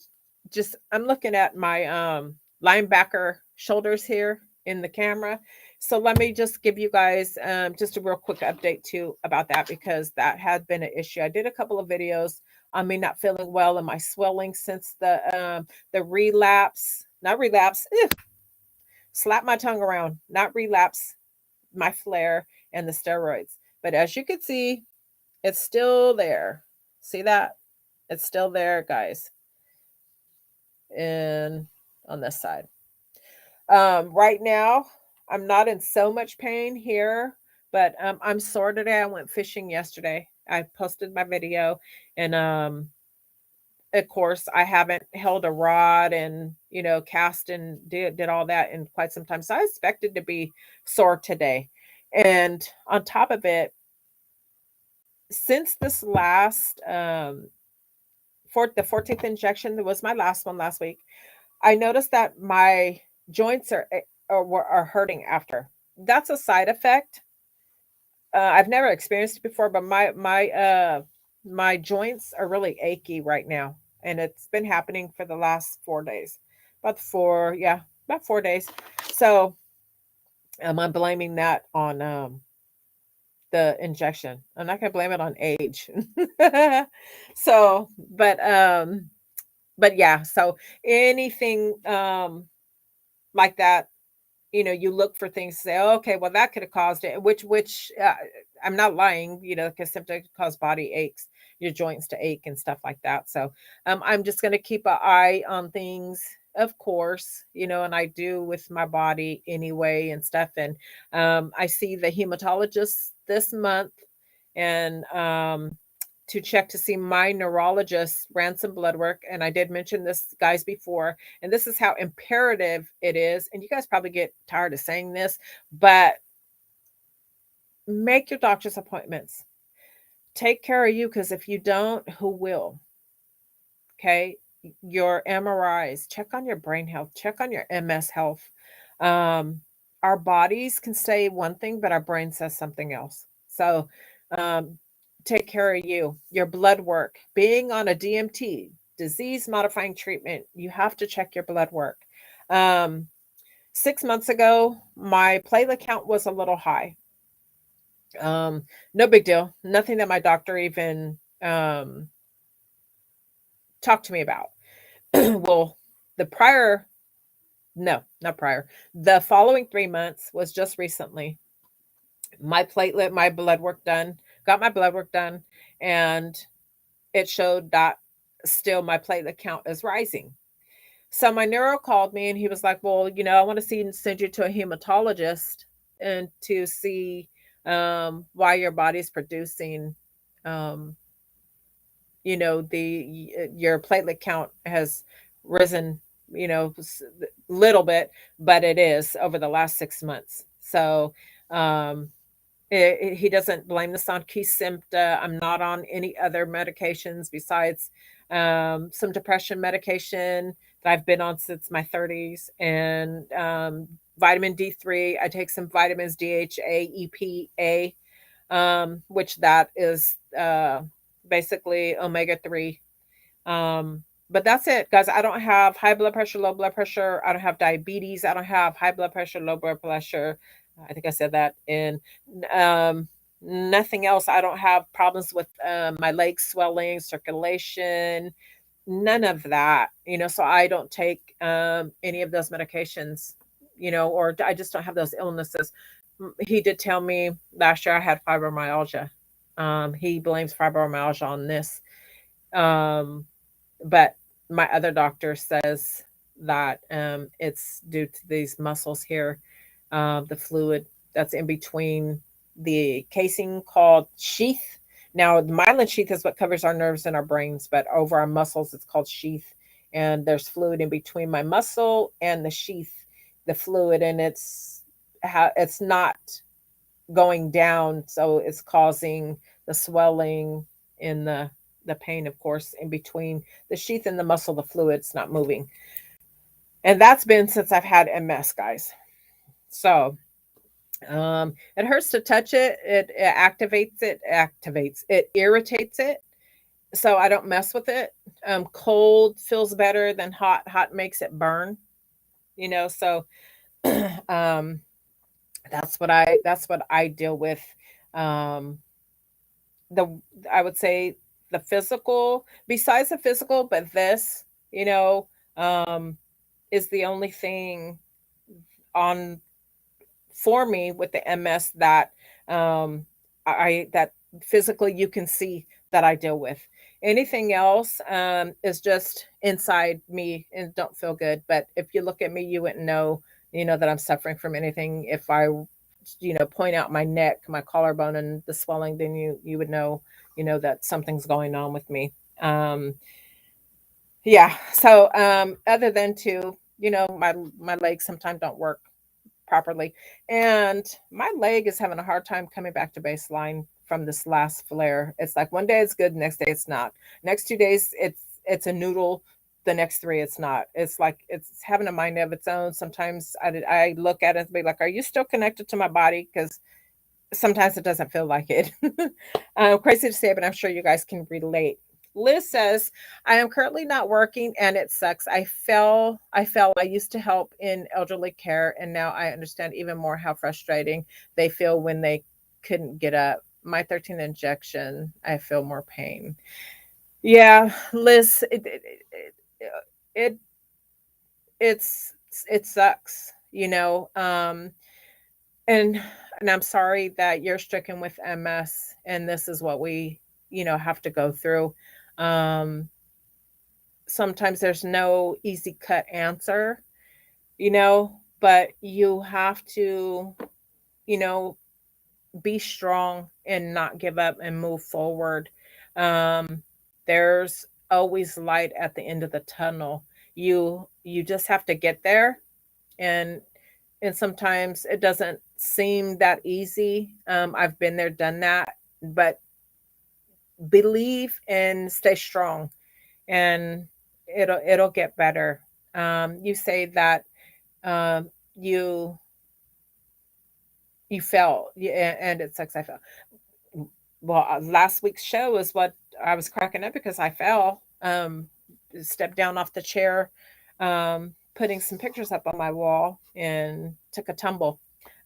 [SPEAKER 1] just, I'm looking at my linebacker shoulders here in the camera. So let me just give you guys just a real quick update too about that, because that had been an issue. I did a couple of videos on me not feeling well and my swelling since the relapse, not relapse, slap my tongue around, not relapse, my flare and the steroids. But as you can see, it's still there. See that? It's still there, guys. And on this side. Right now, I'm not in so much pain here, but I'm sore today. I went fishing yesterday. I posted my video, and of course, I haven't held a rod and cast and did all that in quite some time. So I expected to be sore today. And on top of it, since this last for the 14th injection, that was my last one last week, I noticed that my joints are hurting after. That's a side effect. I've never experienced it before, but my joints are really achy right now, and it's been happening for the last 4 days. About 4 days. So I'm blaming that on the injection. I'm not gonna blame it on age. So, but yeah, so anything like that, you look for things to say, oh, okay, well that could have caused it, which I'm not lying, because symptoms cause body aches, your joints to ache and stuff like that. So I'm just going to keep an eye on things, of course, and I do with my body anyway and stuff. And I see the hematologist this month, and to check to see my neurologist ran some blood work. And I did mention this, guys, before, and this is how imperative it is. And you guys probably get tired of saying this, but make your doctor's appointments. Take care of you, because if you don't, who will? Okay. Your MRIs, check on your brain health, check on your MS health. Um, our bodies can say one thing, but our brain says something else. So, um, take care of you, your blood work, being on a DMT, disease modifying treatment. You have to check your blood work. Um, 6 months ago, my platelet count was a little high. Um, no big deal. Nothing that my doctor even talked to me about. Well, the prior, no, not prior, the following 3 months was just recently. My blood work done, got my blood work done, and it showed that still my platelet count is rising. So my neuro called me and he was like, well, I want to send you to a hematologist and to see why your body's producing um, your platelet count has risen, little bit, but it is over the last 6 months. So um, he doesn't blame this on Kesimpta. I'm not on any other medications besides some depression medication that I've been on since my 30s, and vitamin D3. I take some vitamins, DHA, EPA, which that is basically omega 3. But that's it, guys. I don't have high blood pressure, low blood pressure. I don't have diabetes. I don't have high blood pressure, low blood pressure. I think I said that. And um, nothing else. I don't have problems with my legs swelling, circulation, none of that. So I don't take any of those medications, or I just don't have those illnesses. He did tell me last year I had fibromyalgia. He blames fibromyalgia on this. Um, but my other doctor says that it's due to these muscles here, the fluid that's in between the casing called sheath. Now, the myelin sheath is what covers our nerves and our brains, but over our muscles, it's called sheath. And there's fluid in between my muscle and the sheath, the fluid, and it's not going down, so it's causing the swelling in the pain, of course, in between the sheath and the muscle, the fluid's not moving. And that's been since I've had MS, guys. So it hurts to touch it. It irritates it. So I don't mess with it. Cold feels better than hot. Hot makes it burn, so um, that's what I deal with. Um, the I would say the physical, besides the physical, but this, you know, um, is the only thing on for me with the MS that um that physically you can see that I deal with. Anything else is just inside me and don't feel good. But if you look at me, you wouldn't know, that I'm suffering from anything. If I, point out my neck, my collarbone, and the swelling, then you would know, that something's going on with me. Um, yeah. So other than to, my legs sometimes don't work properly. And my leg is having a hard time coming back to baseline from this last flare. It's like one day it's good, next day it's not. Next 2 days it's a noodle. The next three it's not. It's like it's having a mind of its own. Sometimes I look at it and be like, "Are you still connected to my body?" Because sometimes it doesn't feel like it. Crazy to say, but I'm sure you guys can relate. Liz says, I am currently not working and it sucks. I used to help in elderly care and now I understand even more how frustrating they feel when they couldn't get up. My 13th injection, I feel more pain. Yeah, Liz, it it's it sucks, and I'm sorry that you're stricken with MS and this is what we, have to go through. Um, Sometimes there's no easy cut answer, but you have to, you know, be strong and not give up and move forward. Um, there's always light at the end of the tunnel. You just have to get there, and sometimes it doesn't seem that easy. I've been there, done that, but believe and stay strong, and it'll get better. You say that um, you you fell, and it sucks. I fell. Well, last week's show is what I was cracking up because I fell, stepped down off the chair, putting some pictures up on my wall, and took a tumble.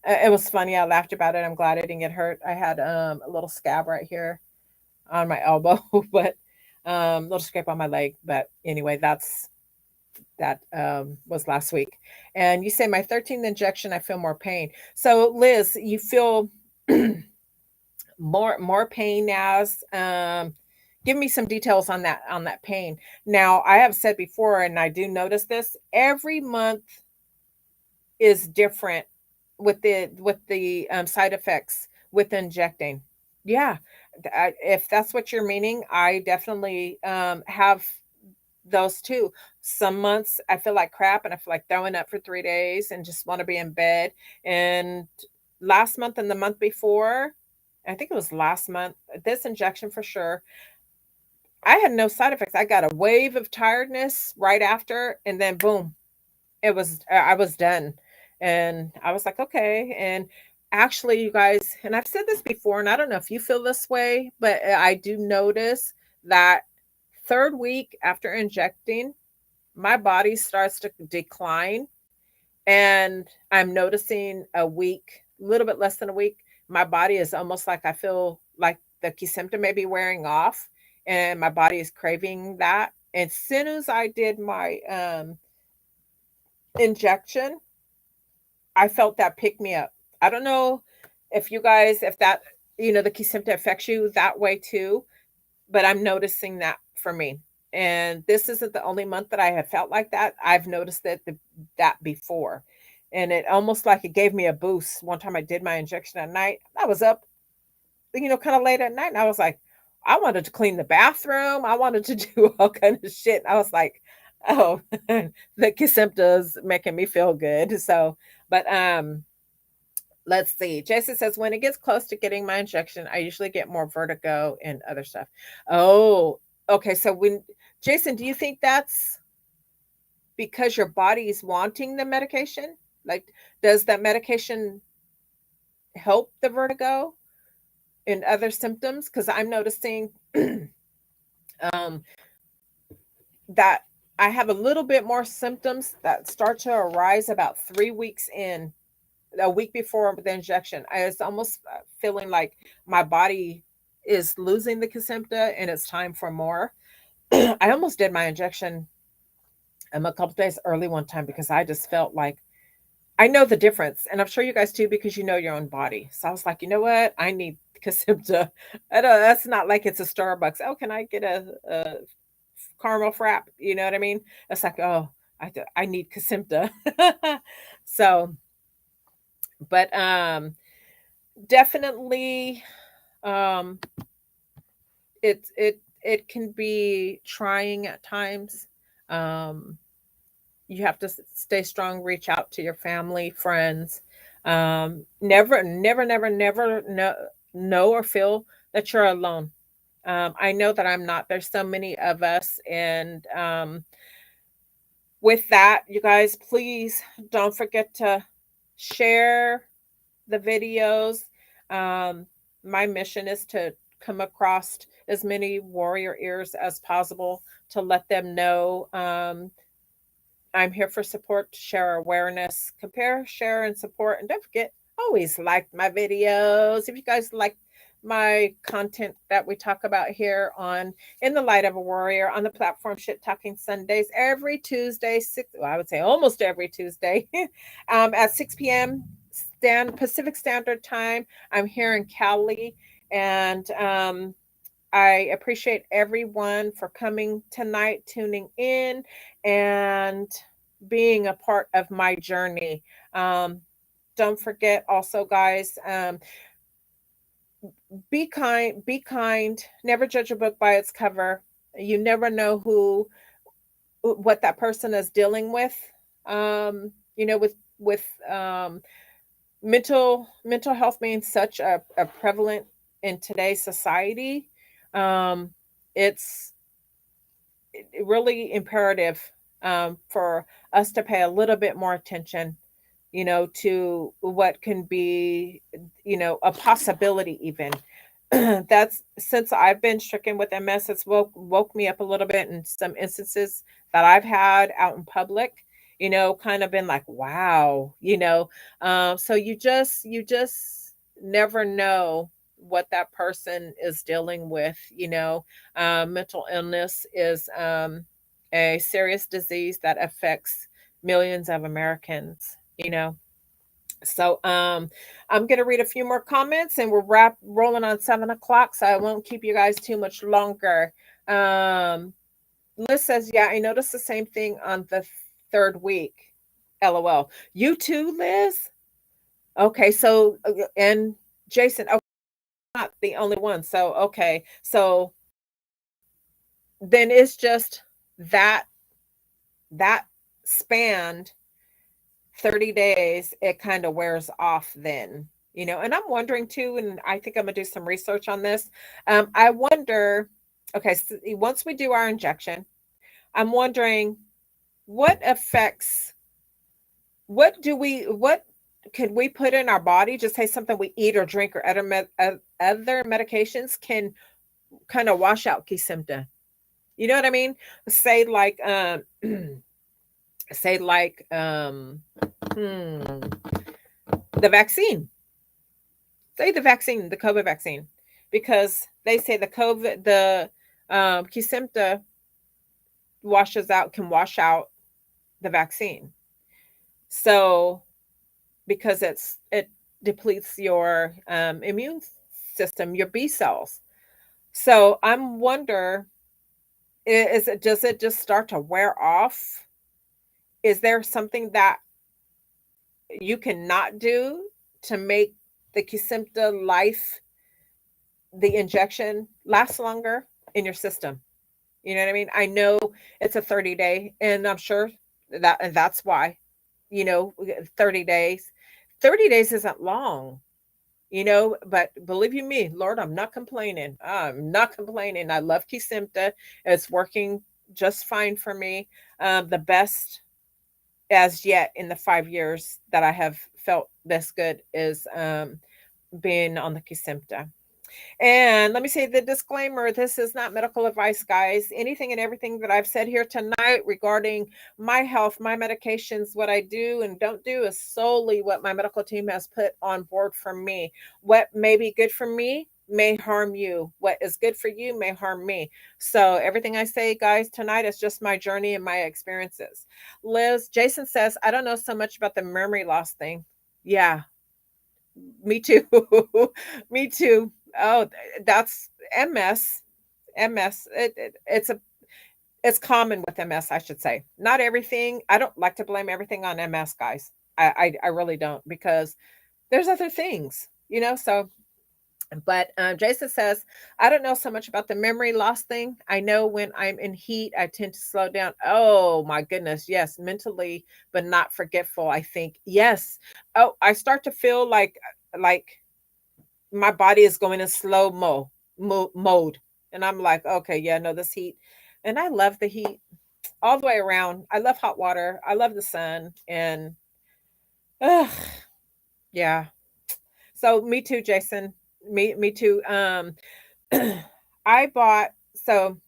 [SPEAKER 1] It was funny. I laughed about it. I'm glad I didn't get hurt. I had a little scab right here on my elbow, but little scrape on my leg. But anyway, that was last week. And you say my 13th injection, I feel more pain. So Liz, you feel more pain now. Give me some details on that pain. Now, I have said before, and I do notice this every month is different with the side effects with injecting. Yeah, if that's what you're meaning, I definitely have those too. Some months I feel like crap and I feel like throwing up for 3 days and just want to be in bed. And last month and the month before, I think it was last month, this injection for sure, I had no side effects. I got a wave of tiredness right after, and then boom, I was done. And I was like, okay. And actually, you guys, and I've said this before, and I don't know if you feel this way, but I do notice that third week after injecting, my body starts to decline. And I'm noticing a week, a little bit less than a week, my body is almost like I feel like the key symptom may be wearing off, and my body is craving that. As soon as I did my injection, I felt that pick me up. I don't know if you guys, if that the Kesimpta affects you that way too, but I'm noticing that for me. And this isn't the only month that I have felt like that. I've noticed that before. And it almost like it gave me a boost. One time I did my injection at night. I was up, kind of late at night, and I was like, I wanted to clean the bathroom. I wanted to do all kind of shit. I was like, oh, the Kesimpta is making me feel good. So, but let's see. Jason says, when it gets close to getting my injection, I usually get more vertigo and other stuff. Oh, okay. So when Jason, do you think that's because your body is wanting the medication? Like, does that medication help the vertigo and other symptoms? Because I'm noticing um, that I have a little bit more symptoms that start to arise about 3 weeks in, a week before the injection. I was almost feeling like my body is losing the Kesimpta and it's time for more. I almost did my injection a couple days early one time because I just felt like I know the difference, and I'm sure you guys too because you know your own body. So I was like, you know what? I need Kesimpta. I don't. That's not like it's a Starbucks. Oh, can I get a caramel frap? You know what I mean? It's like, oh, I need Kesimpta. So, but definitely, um, it can be trying at times. Um, you have to stay strong, reach out to your family, friends. Never know or feel that you're alone. I know that I'm not. There's so many of us. And with that, you guys, please don't forget to share the videos. Um, my mission is to come across as many warrior ears as possible to let them know I'm here for support, to share awareness, compare, share, and support. And don't forget, always like my videos. If you guys like my content that we talk about here on In the Light of a Warrior on the platform Shit Talking Sundays, every Tuesday, I would say almost every Tuesday, at 6 p.m. Pacific Standard Time. I'm here in Cali, and I appreciate everyone for coming tonight, tuning in, and being a part of my journey. Um, don't forget, also, guys, be kind. Never judge a book by its cover. You never know what that person is dealing with. With mental health being such a prevalent in today's society. Um, it's really imperative for us to pay a little bit more attention, to what can be, a possibility even. That's since I've been stricken with MS, it's woke me up a little bit in some instances that I've had out in public, kind of been like, wow, so you just never know what that person is dealing with. Mental illness is a serious disease that affects millions of Americans, you know. So I'm gonna read a few more comments and we're rolling on 7 o'clock, so I won't keep you guys too much longer. Liz says, yeah, I noticed the same thing on the third week. LOL. You too, Liz? Okay, so and Jason, okay, not the only one. So okay. So then it's just that that spanned 30 days, it kind of wears off then, and I'm wondering too, and I think I'm gonna do some research on this. I wonder, okay, so once we do our injection, I'm wondering what affects, what could we put in our body, just say something we eat or drink or other medications can kind of wash out Kesimpta. You know what I mean? Say like say like the vaccine. Say the vaccine, the COVID vaccine, because they say the Kesimpta can wash out the vaccine. So because it depletes your immune system, your B cells. So I'm wonder, is it, does it just start to wear off? Is there something that you cannot do to make the Kesimpta life, the injection, last longer in your system? You know what I mean? I know it's a 30-day, and I'm sure and that's why, 30 days. 30 days isn't long, but believe you me, Lord, I'm not complaining. I'm not complaining. I love Kesimpta. It's working just fine for me. The best as yet in the 5 years that I have felt this good is being on the Kesimpta. And let me say the disclaimer, this is not medical advice, guys. Anything and everything that I've said here tonight regarding my health, my medications, what I do and don't do is solely what my medical team has put on board for me. What may be good for me may harm you. What is good for you may harm me. So everything I say, guys, tonight is just my journey and my experiences. Jason says, I don't know so much about the memory loss thing. Yeah, me too. Me too. Oh, that's MS. MS. It's common with MS, I should say. Not everything. I don't like to blame everything on MS, guys. I really don't, because there's other things, So, but Jason says, I don't know so much about the memory loss thing. I know when I'm in heat, I tend to slow down. Oh my goodness, yes, mentally, but not forgetful. I think yes. Oh, I start to feel like my body is going in mode, and I'm like, okay, yeah, no, this heat, and I love the heat all the way around. I love hot water. I love the sun, and ugh, yeah. So me too, Jason. Me too. I bought. So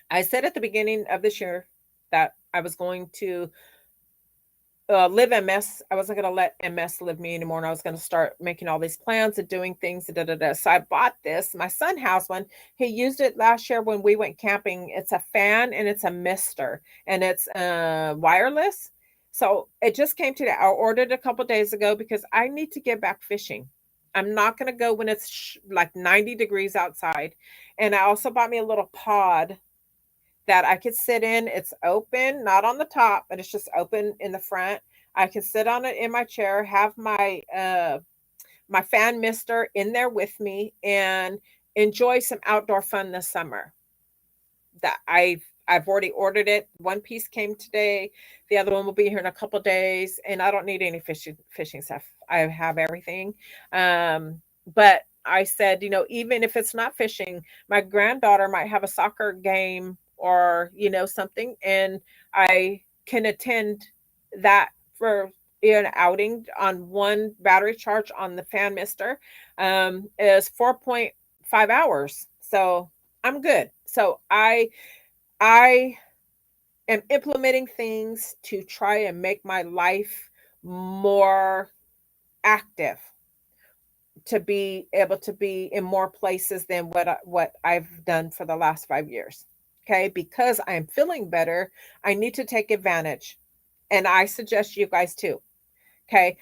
[SPEAKER 1] I said at the beginning of this year that I was going to live MS. I wasn't going to let MS live me anymore. And I was going to start making all these plans and doing things. Da, da, da. So I bought this. My son has one. He used it last year when we went camping. It's a fan and it's a mister, and it's wireless. So it just came today. I ordered it a couple days ago because I need to get back fishing. I'm not going to go when it's like 90 degrees outside. And I also bought me a little pod that I could sit in. It's open, not on the top, but it's just open in the front. I can sit on it in my chair, have my fan mister in there with me, and enjoy some outdoor fun this summer. That I've already ordered it. One piece came today. The other one will be here in a couple days, and I don't need any fishing stuff. I have everything. But I said, even if it's not fishing, my granddaughter might have a soccer game or something, and I can attend that for an outing on one battery charge on the fan mister. Is 4.5 hours. So I'm good. So I am implementing things to try and make my life more active, to be able to be in more places than what I've done for the last 5 years. Okay, because I'm feeling better, I need to take advantage, and I suggest you guys too. Okay,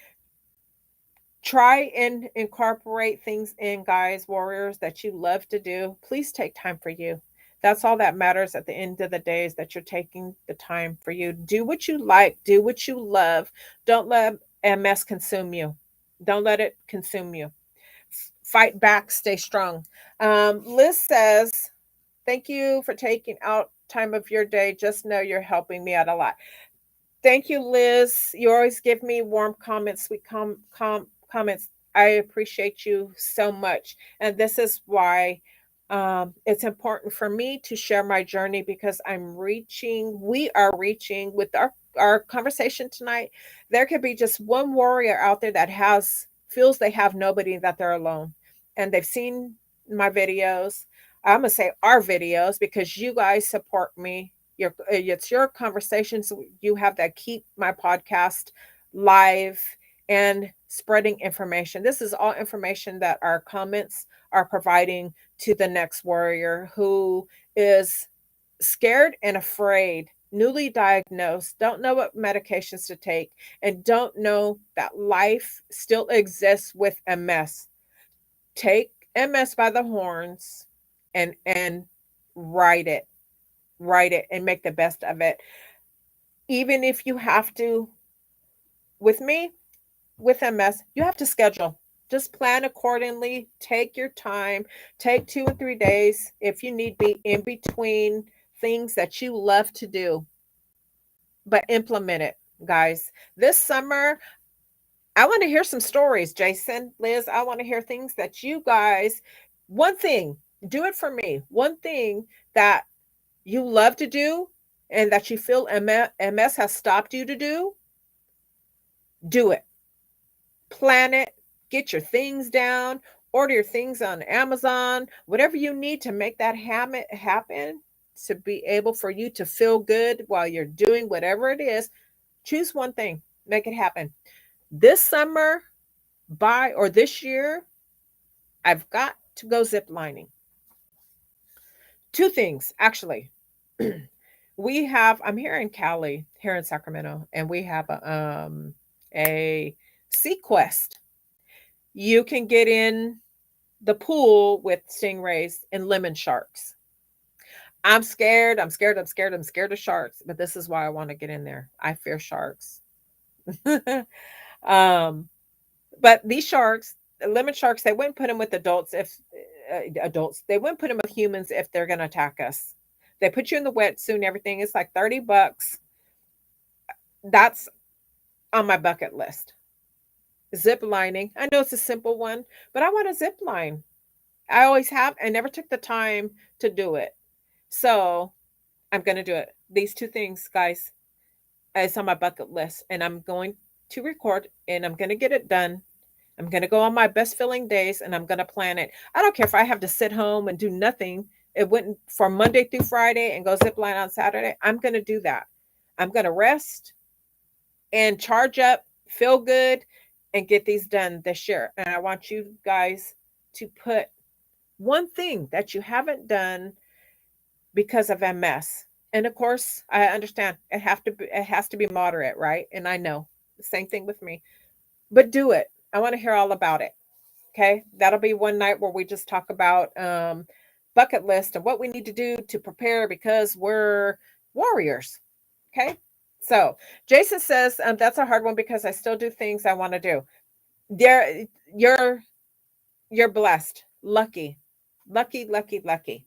[SPEAKER 1] try and incorporate things in, guys, warriors, that you love to do. Please take time for you. That's all that matters at the end of the day, is that you're taking the time for you. Do what you like, do what you love. Don't let MS consume you. Don't let it consume you. Fight back, stay strong. Liz says, thank you for taking out time of your day. Just know you're helping me out a lot. Thank you, Liz. You always give me warm comments, sweet comments. I appreciate you so much. And this is why it's important for me to share my journey, because we are reaching with our conversation tonight. There could be just one warrior out there that feels they have nobody, that they're alone. And they've seen my videos. I'm going to say our videos, because you guys support me. It's your conversations you have that keep my podcast live and spreading information. This is all information that our comments are providing to the next warrior who is scared and afraid, newly diagnosed, don't know what medications to take, and don't know that life still exists with MS. Take MS by the horns and ride it, write it and make the best of it. Even if you have to, with me, with MS, you have to schedule. Just plan accordingly. Take your time. Take 2 or 3 days if you need be in between things that you love to do, but implement it, guys. This summer, I want to hear some stories, Jason, Liz. I want to hear things that you guys, one thing, do it for me. One thing that you love to do and that you feel MS has stopped you to do it. Plan it, get your things down, order your things on Amazon, whatever you need to make that happen, to be able for you to feel good while you're doing whatever it is. Choose one thing, make it happen. This summer, or this year, I've got to go zip lining. Two things, actually. I'm here in Cali, here in Sacramento, and we have a sea quest. You can get in the pool with stingrays and lemon sharks. I'm scared. I'm scared. I'm scared. I'm scared of sharks, but this is why I want to get in there. I fear sharks. um, but these sharks, lemon sharks, they wouldn't put them with adults if adults. They wouldn't put them with humans if they're going to attack us. They put you in the wetsuit and everything. It's like $30. That's on my bucket list. Zip lining. I know it's a simple one, but I want a zip line. I always have. I never took the time to do it. So I'm going to do it. These two things, guys, it's on my bucket list. And I'm going to record and I'm going to get it done. I'm going to go on my best feeling days and I'm going to plan it. I don't care if I have to sit home and do nothing. It wouldn't for Monday through Friday and go zip line on Saturday. I'm going to do that. I'm going to rest and charge up, feel good, and get these done this year. And I want you guys to put one thing that you haven't done because of MS. And of course, I understand it has to be moderate, right? And I know the same thing with me. But do it. I want to hear all about it. Okay? That'll be one night where we just talk about bucket list and what we need to do to prepare because we're warriors. Okay? So, Jason says that's a hard one because I still do things I want to do. There you're blessed. Lucky. Lucky, lucky, lucky.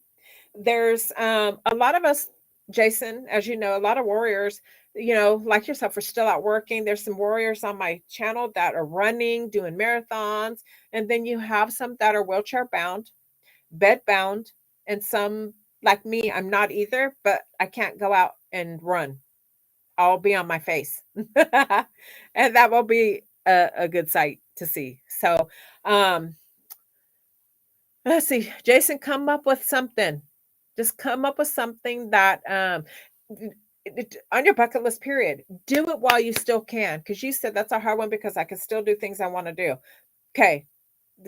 [SPEAKER 1] There's a lot of us, Jason, as you know, a lot of warriors, like yourself, are still out working. There's some warriors on my channel that are running, doing marathons, and then you have some that are wheelchair bound, bed bound, and some like me, I'm not either, but I can't go out and run. I'll be on my face. And that will be a good sight to see. So um let's see, Jason, come up with something. Just come up with something that on your bucket list, period. Do it while you still can, because you said that's a hard one because I can still do things I want to do. Okay,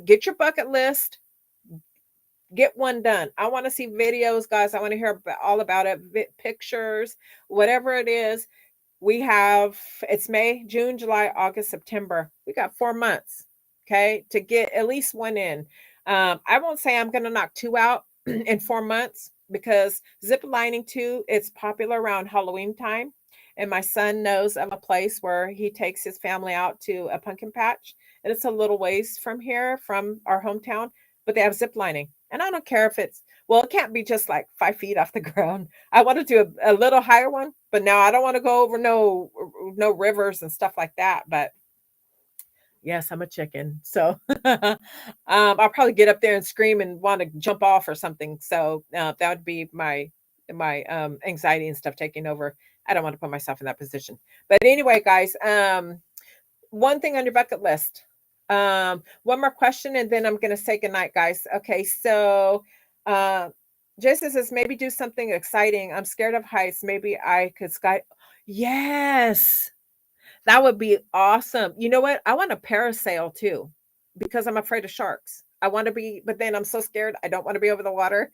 [SPEAKER 1] get your bucket list, get one done. I want to see videos, guys. I want to hear all about it, pictures, whatever it is. We have, it's May, June, July, August, September. We got 4 months, okay, to get at least one in. I won't say I'm going to knock two out in 4 months because zip lining too, it's popular around Halloween time. And my son knows of a place where he takes his family out to a pumpkin patch. And it's a little ways from here, from our hometown, but they have zip lining. And I don't care if it's, well, it can't be just like 5 feet off the ground. I want to do a little higher one, but now I don't want to go over no rivers and stuff like that. But yes, I'm a chicken. So I'll probably get up there and scream and want to jump off or something. So that would be my anxiety and stuff taking over. I don't want to put myself in that position. But anyway, guys, one thing on your bucket list. One more question, and then I'm gonna say goodnight, guys. Okay, so uh Jason says maybe do something exciting. I'm scared of heights. Maybe I could sky. Yes. That would be awesome. You know what? I want to parasail too because I'm afraid of sharks. I want to be, but then I'm so scared. I don't want to be over the water.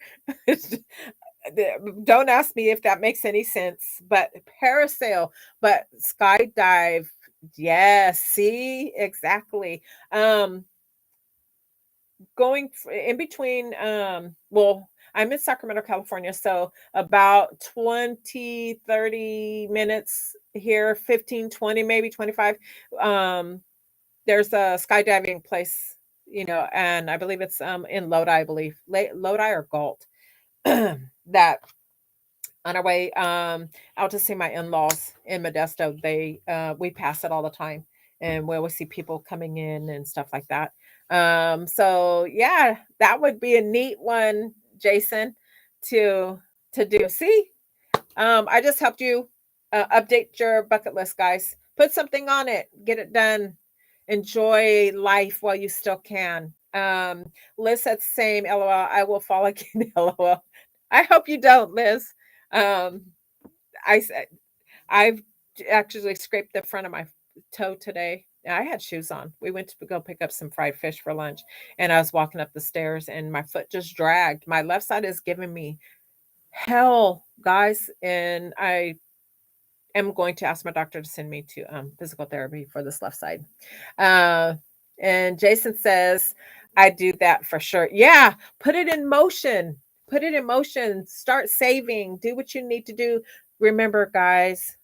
[SPEAKER 1] Don't ask me if that makes any sense, but parasail, but skydive. Yes, see, exactly. Um, in between, well, I'm in Sacramento, California, so about 20, 30 minutes here, 15, 20, maybe 25. Um, there's a skydiving place, and I believe it's in Lodi, I believe. Lodi or Galt. That on our way out to see my in-laws in Modesto, we pass it all the time, and we always see people coming in and stuff like that. So yeah, that would be a neat one, Jason, to do. See, I just helped you update your bucket list, guys. Put something on it, get it done. Enjoy life while you still can. Liz said same. LOL. I will fall again. LOL. I hope you don't, Liz. Um, I said I've actually scraped the front of my toe today. I had shoes on. We went to go pick up some fried fish for lunch, and I was walking up the stairs, and my foot just dragged. My left side is giving me hell, guys, and I am going to ask my doctor to send me to physical therapy for this left side. Uh, and Jason says, I do that for sure. Yeah, put it in motion. Put it in motion. Start saving. Do what you need to do. Remember, guys,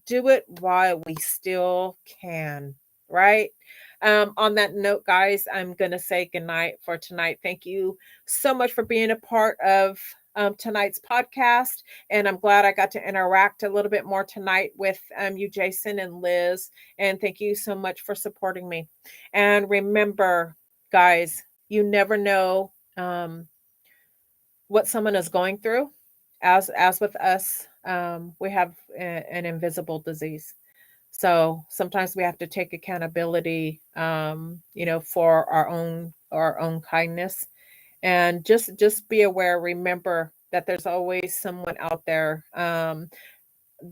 [SPEAKER 1] do it while we still can, right? On that note, guys, I'm going to say goodnight for tonight. Thank you so much for being a part of tonight's podcast. And I'm glad I got to interact a little bit more tonight with you, Jason and Liz. And thank you so much for supporting me. And remember, guys, you never know what someone is going through. As with us, we have an invisible disease. So sometimes we have to take accountability, for our own kindness, and just be aware. Remember that there's always someone out there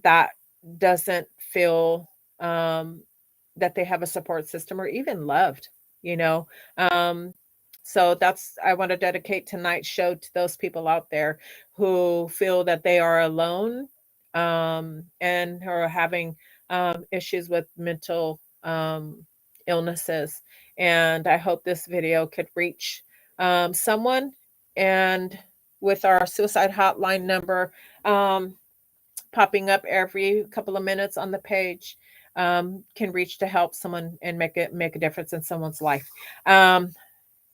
[SPEAKER 1] that doesn't feel that they have a support system or even loved. You know, um, so that's I want to dedicate tonight's show to those people out there who feel that they are alone, and who are having issues with mental illnesses. And I hope this video could reach someone. And with our suicide hotline number popping up every couple of minutes on the page, can reach to help someone and make a difference in someone's life. Um,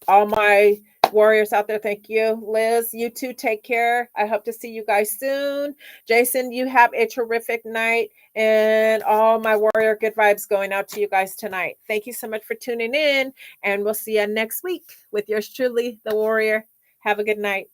[SPEAKER 1] all my warriors out there, thank you. Liz, you too, take care. I hope to see you guys soon. Jason, you have a terrific night. And all my warrior good vibes going out to you guys tonight. Thank you so much for tuning in. And we'll see you next week with yours truly, the warrior. Have a good night.